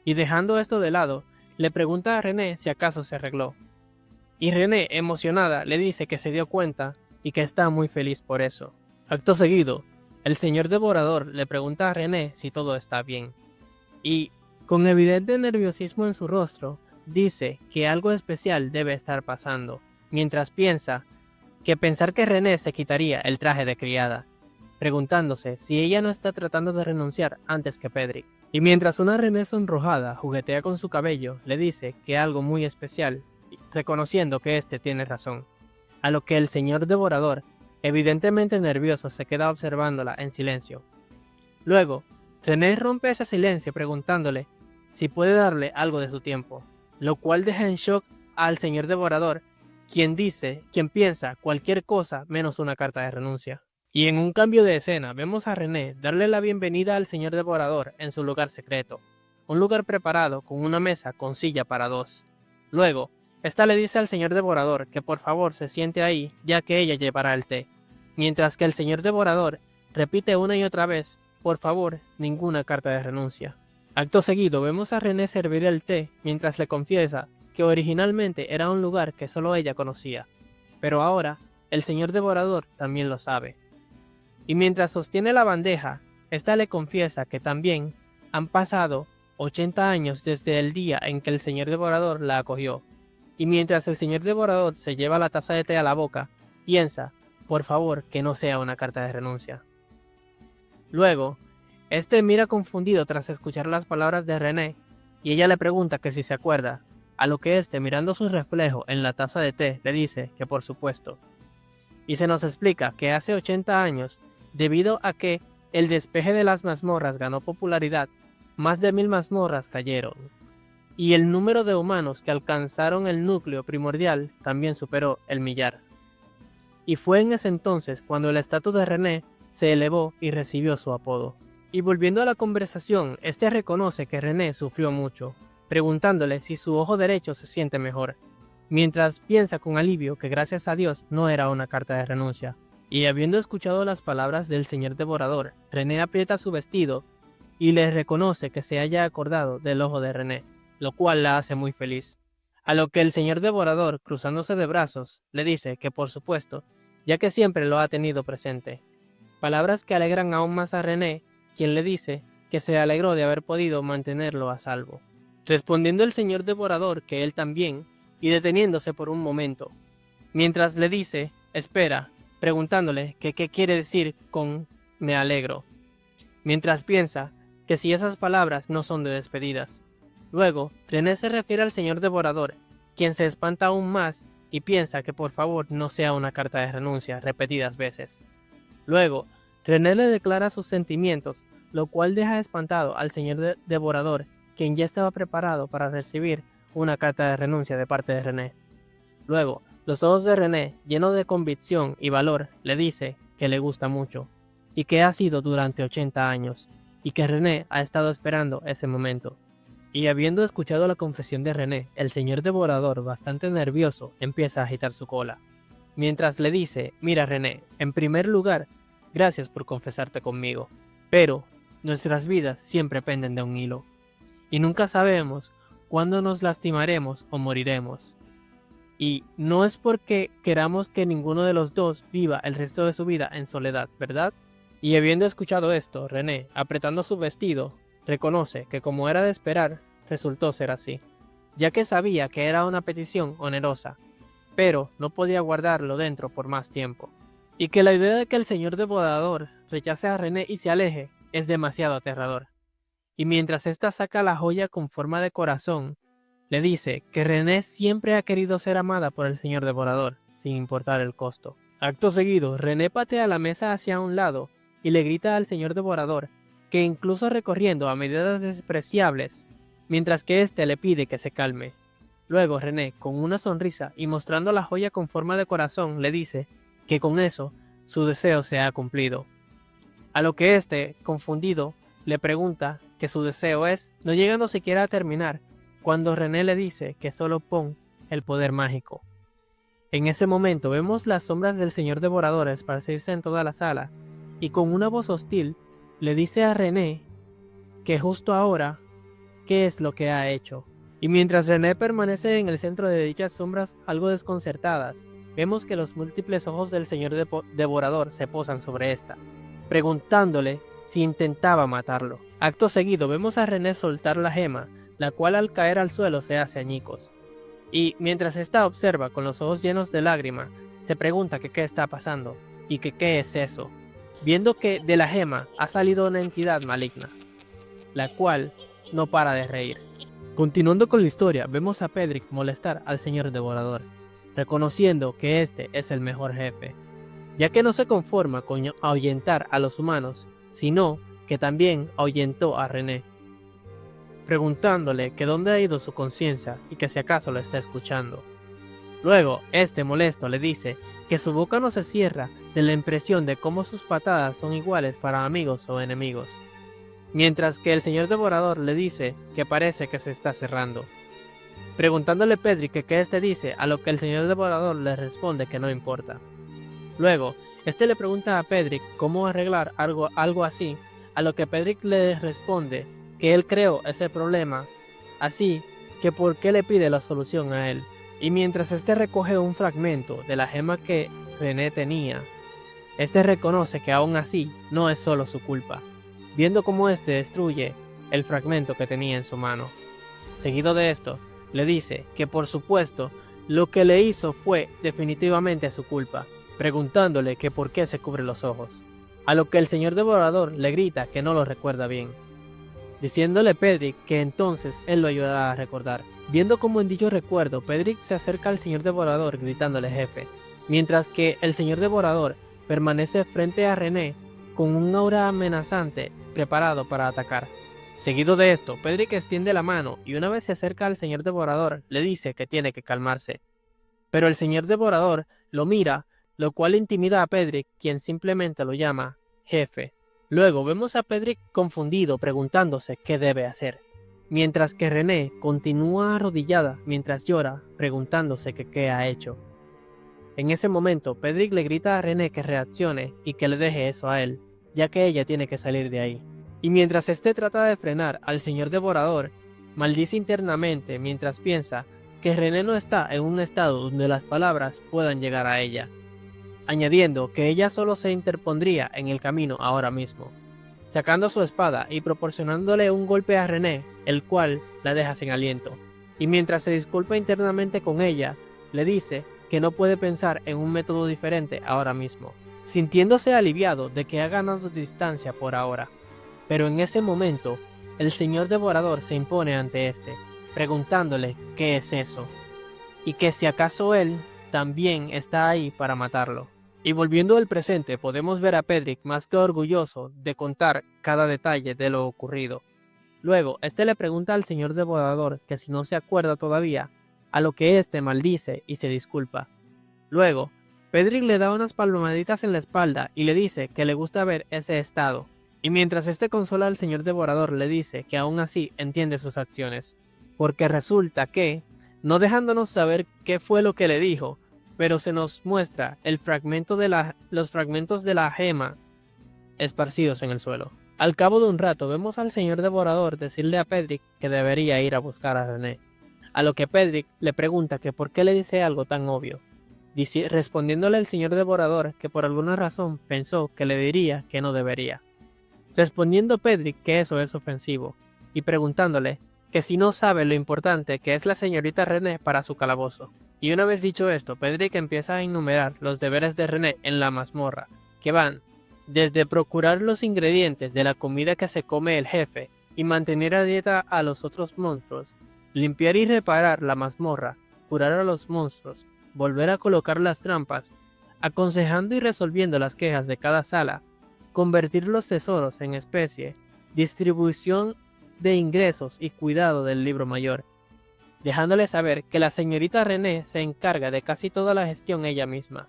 A: Y dejando esto de lado, le pregunta a René si acaso se arregló. Y René, emocionada, le dice que se dio cuenta y que está muy feliz por eso. Acto seguido, el señor devorador le pregunta a René si todo está bien. Y, con evidente nerviosismo en su rostro, dice que algo especial debe estar pasando, mientras piensa que pensar que René se quitaría el traje de criada, preguntándose si ella no está tratando de renunciar antes que Pedrick. Y mientras una René sonrojada juguetea con su cabello, le dice que algo muy especial, reconociendo que este tiene razón, a lo que el señor devorador, evidentemente nervioso, se queda observándola en silencio. Luego, René rompe ese silencio preguntándole si puede darle algo de su tiempo, lo cual deja en shock al señor devorador, quien piensa cualquier cosa menos una carta de renuncia. Y en un cambio de escena, vemos a René darle la bienvenida al señor devorador en su lugar secreto, un lugar preparado con una mesa con silla para dos. Luego, esta le dice al señor devorador que por favor se siente ahí, ya que ella llevará el té, mientras que el señor devorador repite una y otra vez: por favor, ninguna carta de renuncia. Acto seguido, vemos a René servir el té mientras le confiesa que originalmente era un lugar que solo ella conocía, pero ahora el señor devorador también lo sabe. Y mientras sostiene la bandeja, esta le confiesa que también han pasado 80 años desde el día en que el señor devorador la acogió. Y mientras el señor devorador se lleva la taza de té a la boca, piensa: por favor, que no sea una carta de renuncia. Luego, Este mira confundido tras escuchar las palabras de René y ella le pregunta que si se acuerda, a lo que este, mirando su reflejo en la taza de té, le dice que por supuesto. Y se nos explica que hace 80 años, debido a que el despeje de las mazmorras ganó popularidad, más de 1000 mazmorras cayeron. Y el número de humanos que alcanzaron el núcleo primordial también superó el millar. Y fue en ese entonces cuando el estatus de René se elevó y recibió su apodo. Y volviendo a la conversación, este reconoce que René sufrió mucho, preguntándole si su ojo derecho se siente mejor, mientras piensa con alivio que gracias a Dios no era una carta de renuncia. Y habiendo escuchado las palabras del señor devorador, René aprieta su vestido y le reconoce que se haya acordado del ojo de René, lo cual la hace muy feliz. A lo que el señor devorador, cruzándose de brazos, le dice que por supuesto, ya que siempre lo ha tenido presente. Palabras que alegran aún más a René, quien le dice que se alegró de haber podido mantenerlo a salvo. Respondiendo el señor devorador que él también, y deteniéndose por un momento, mientras le dice, espera, preguntándole que qué quiere decir con me alegro, mientras piensa que si esas palabras no son de despedidas. Luego, René se refiere al señor devorador, quien se espanta aún más y piensa que por favor no sea una carta de renuncia repetidas veces. Luego, René le declara sus sentimientos, lo cual deja espantado al señor devorador, quien ya estaba preparado para recibir una carta de renuncia de parte de René. Luego, los ojos de René, llenos de convicción y valor, le dice que le gusta mucho, y que ha sido durante 80 años, y que René ha estado esperando ese momento. Y habiendo escuchado la confesión de René, el señor devorador, bastante nervioso, empieza a agitar su cola, mientras le dice, mira René, en primer lugar, gracias por confesarte conmigo, pero nuestras vidas siempre penden de un hilo, y nunca sabemos cuándo nos lastimaremos o moriremos. Y no es porque queramos que ninguno de los dos viva el resto de su vida en soledad, ¿verdad? Y habiendo escuchado esto, René, apretando su vestido, reconoce que como era de esperar, resultó ser así, ya que sabía que era una petición onerosa, pero no podía guardarlo dentro por más tiempo, y que la idea de que el señor devorador rechace a René y se aleje es demasiado aterrador. Y mientras ésta saca la joya con forma de corazón, le dice que René siempre ha querido ser amada por el señor devorador, sin importar el costo. Acto seguido, René patea la mesa hacia un lado y le grita al señor devorador que incluso recorriendo a medidas despreciables, mientras que éste le pide que se calme. Luego René, con una sonrisa y mostrando la joya con forma de corazón, le dice que con eso su deseo se ha cumplido. A lo que éste, confundido, le pregunta que su deseo es, no llegando siquiera a terminar, cuando René le dice que solo pon el poder mágico. En ese momento vemos las sombras del señor devorador esparcirse en toda la sala, y con una voz hostil le dice a René que justo ahora, ¿qué es lo que ha hecho? Y mientras René permanece en el centro de dichas sombras algo desconcertadas, vemos que los múltiples ojos del señor devorador se posan sobre esta, preguntándole si intentaba matarlo. Acto seguido vemos a René soltar la gema, la cual al caer al suelo se hace añicos. Y mientras ésta observa con los ojos llenos de lágrimas, se pregunta que qué está pasando y que qué es eso, viendo que de la gema ha salido una entidad maligna, la cual no para de reír. Continuando con la historia, vemos a Pedrick molestar al señor devorador, reconociendo que este es el mejor jefe, ya que no se conforma con ahuyentar a los humanos, sino que también ahuyentó a René, preguntándole que dónde ha ido su conciencia y que si acaso lo está escuchando. Luego, este molesto le dice que su boca no se cierra de la impresión de cómo sus patadas son iguales para amigos o enemigos, mientras que el señor devorador le dice que parece que se está cerrando, preguntándole a Pedrick que qué este dice, a lo que el señor devorador le responde que no importa. Luego, este le pregunta a Pedrick cómo arreglar algo así, a lo que Pedrick le responde que él creó ese problema, así que por qué le pide la solución a él. Y mientras este recoge un fragmento de la gema que René tenía, este reconoce que aún así no es solo su culpa, viendo cómo este destruye el fragmento que tenía en su mano. Seguido de esto, le dice que por supuesto lo que le hizo fue definitivamente su culpa, preguntándole que por qué se cubre los ojos, a lo que el señor devorador le grita que no lo recuerda bien, diciéndole Pedrick que entonces él lo ayudará a recordar. Viendo como en dicho recuerdo, Pedrick se acerca al señor devorador gritándole jefe, mientras que el señor devorador permanece frente a René con un aura amenazante preparado para atacar. Seguido de esto, Pedrick extiende la mano y una vez se acerca al señor devorador le dice que tiene que calmarse. Pero el señor devorador lo mira, lo cual intimida a Pedrick, quien simplemente lo llama jefe. Luego vemos a Pedrick confundido preguntándose qué debe hacer, mientras que René continúa arrodillada mientras llora preguntándose que qué ha hecho. En ese momento, Pedrick le grita a René que reaccione y que le deje eso a él, ya que ella tiene que salir de ahí. Y mientras este trata de frenar al señor devorador, maldice internamente mientras piensa que René no está en un estado donde las palabras puedan llegar a ella, añadiendo que ella solo se interpondría en el camino ahora mismo, sacando su espada y proporcionándole un golpe a René, el cual la deja sin aliento. Y mientras se disculpa internamente con ella, le dice que no puede pensar en un método diferente ahora mismo, sintiéndose aliviado de que ha ganado distancia por ahora. Pero en ese momento, el señor devorador se impone ante este, preguntándole qué es eso, y que si acaso él también está ahí para matarlo. Y volviendo al presente, podemos ver a Pedrick más que orgulloso de contar cada detalle de lo ocurrido. Luego, este le pregunta al señor devorador que si no se acuerda todavía, a lo que este maldice y se disculpa. Luego, Pedrick le da unas palmaditas en la espalda y le dice que le gusta ver ese estado. Y mientras este consola al señor devorador le dice que aún así entiende sus acciones, porque resulta que, no dejándonos saber qué fue lo que le dijo, pero se nos muestra los fragmentos de la gema esparcidos en el suelo. Al cabo de un rato vemos al señor devorador decirle a Pedrick que debería ir a buscar a René, a lo que Pedrick le pregunta que por qué le dice algo tan obvio, respondiéndole el señor devorador que por alguna razón pensó que le diría que no debería. Respondiendo Pedrick que eso es ofensivo, y preguntándole que si no sabe lo importante que es la señorita René para su calabozo. Y una vez dicho esto, Pedrick empieza a enumerar los deberes de René en la mazmorra, que van desde procurar los ingredientes de la comida que se come el jefe y mantener a dieta a los otros monstruos, limpiar y reparar la mazmorra, curar a los monstruos, volver a colocar las trampas, aconsejando y resolviendo las quejas de cada sala, convertir los tesoros en especie, distribución de ingresos y cuidado del libro mayor, dejándole saber que la señorita René se encarga de casi toda la gestión ella misma,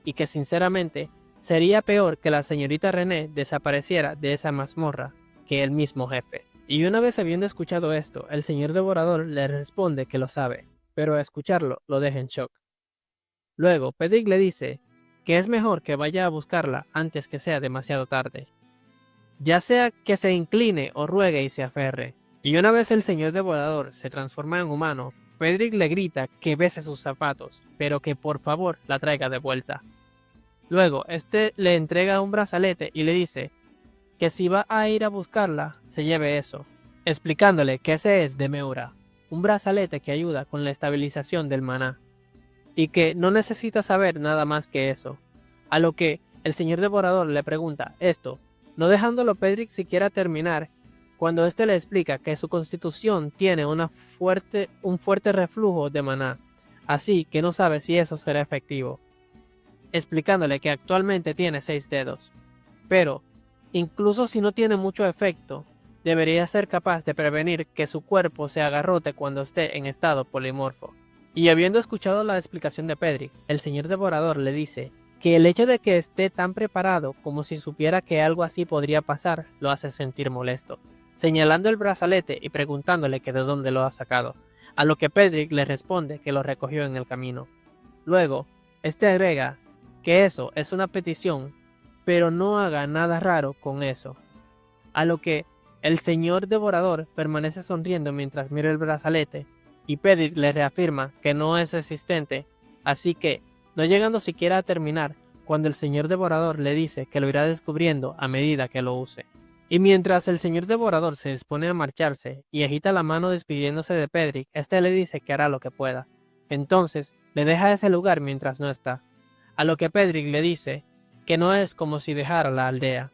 A: y que sinceramente sería peor que la señorita René desapareciera de esa mazmorra que el mismo jefe. Y una vez habiendo escuchado esto, el señor devorador le responde que lo sabe, pero a escucharlo lo deja en shock. Luego, Pedrick le dice que es mejor que vaya a buscarla antes que sea demasiado tarde, ya sea que se incline o ruegue y se aferre. Y una vez el señor devorador se transforma en humano, Pedrick le grita que bese sus zapatos, pero que por favor la traiga de vuelta. Luego, este le entrega un brazalete y le dice que si va a ir a buscarla, se lleve eso, explicándole que ese es de Meura, un brazalete que ayuda con la estabilización del maná, y que no necesita saber nada más que eso. A lo que el señor devorador le pregunta esto, no dejándolo Pedrick siquiera terminar, cuando este le explica que su constitución tiene un fuerte reflujo de maná, así que no sabe si eso será efectivo, explicándole que actualmente tiene 6 dedos, pero incluso si no tiene mucho efecto, debería ser capaz de prevenir que su cuerpo se agarrote cuando esté en estado polimorfo. Y habiendo escuchado la explicación de Pedrick, el señor devorador le dice que el hecho de que esté tan preparado como si supiera que algo así podría pasar lo hace sentir molesto, señalando el brazalete y preguntándole que de dónde lo ha sacado, a lo que Pedrick le responde que lo recogió en el camino. Luego, este agrega que eso es una petición, pero no haga nada raro con eso, a lo que el señor devorador permanece sonriendo mientras mira el brazalete, y Pedrick le reafirma que no es resistente, así que, no llegando siquiera a terminar, cuando el señor devorador le dice que lo irá descubriendo a medida que lo use. Y mientras el señor devorador se dispone a marcharse y agita la mano despidiéndose de Pedrick, este le dice que hará lo que pueda. Entonces, le deja ese lugar mientras no está, a lo que Pedrick le dice que no es como si dejara la aldea,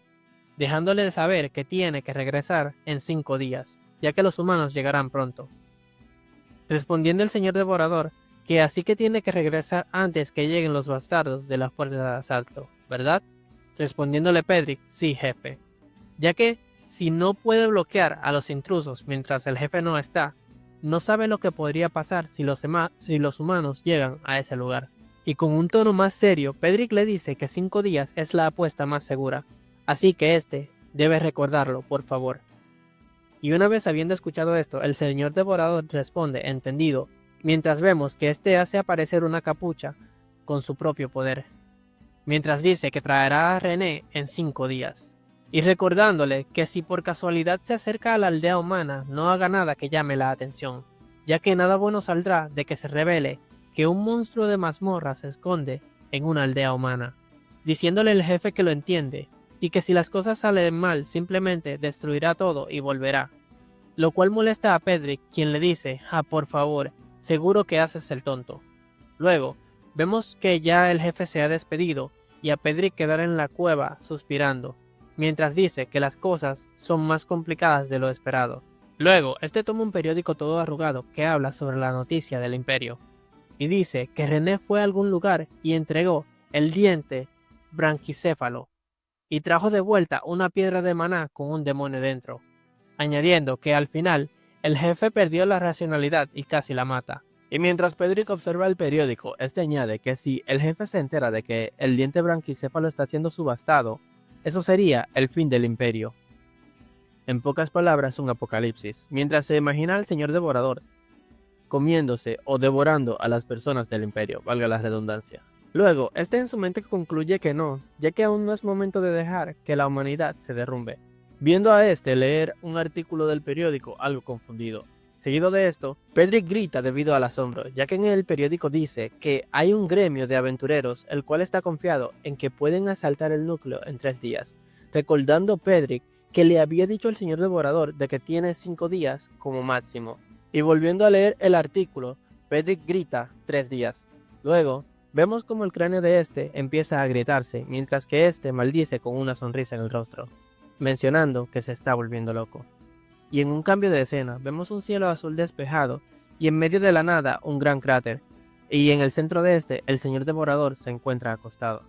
A: dejándole de saber que tiene que regresar en 5 días, ya que los humanos llegarán pronto. Respondiendo el señor devorador que así que tiene que regresar antes que lleguen los bastardos de la fuerza de asalto, ¿verdad? Respondiéndole Pedrick, sí jefe, ya que si no puede bloquear a los intrusos mientras el jefe no está, no sabe lo que podría pasar si los humanos llegan a ese lugar. Y con un tono más serio, Pedrick le dice que 5 días es la apuesta más segura, así que este debe recordarlo, por favor. Y una vez habiendo escuchado esto, el señor devorador responde, entendido, mientras vemos que este hace aparecer una capucha con su propio poder, mientras dice que traerá a René en 5 días. Y recordándole que si por casualidad se acerca a la aldea humana, no haga nada que llame la atención, ya que nada bueno saldrá de que se revele que un monstruo de mazmorra se esconde en una aldea humana, diciéndole el jefe que lo entiende, y que si las cosas salen mal simplemente destruirá todo y volverá. Lo cual molesta a Pedrick, quien le dice, por favor, seguro que haces el tonto. Luego, vemos que ya el jefe se ha despedido y a Pedrick quedar en la cueva suspirando, mientras dice que las cosas son más complicadas de lo esperado. Luego, este toma un periódico todo arrugado que habla sobre la noticia del imperio, y dice que René fue a algún lugar y entregó el diente branquicéfalo, y trajo de vuelta una piedra de maná con un demonio dentro, añadiendo que al final el jefe perdió la racionalidad y casi la mata. Y mientras Pedrick observa el periódico, este añade que si el jefe se entera de que el diente branquicéfalo está siendo subastado, eso sería el fin del imperio. En pocas palabras, un apocalipsis, mientras se imagina al señor devorador comiéndose o devorando a las personas del imperio, valga la redundancia. Luego, este en su mente concluye que no, ya que aún no es momento de dejar que la humanidad se derrumbe. Viendo a este leer un artículo del periódico algo confundido. Seguido de esto, Pedrick grita debido al asombro, ya que en el periódico dice que hay un gremio de aventureros el cual está confiado en que pueden asaltar el núcleo en 3 días, recordando Pedrick que le había dicho el señor devorador de que tiene 5 días como máximo. Y volviendo a leer el artículo, Pedrick grita 3 días. Luego, vemos como el cráneo de este empieza a agrietarse, mientras que este maldice con una sonrisa en el rostro, mencionando que se está volviendo loco. Y en un cambio de escena, vemos un cielo azul despejado, y en medio de la nada un gran cráter, y en el centro de este, el señor devorador se encuentra acostado.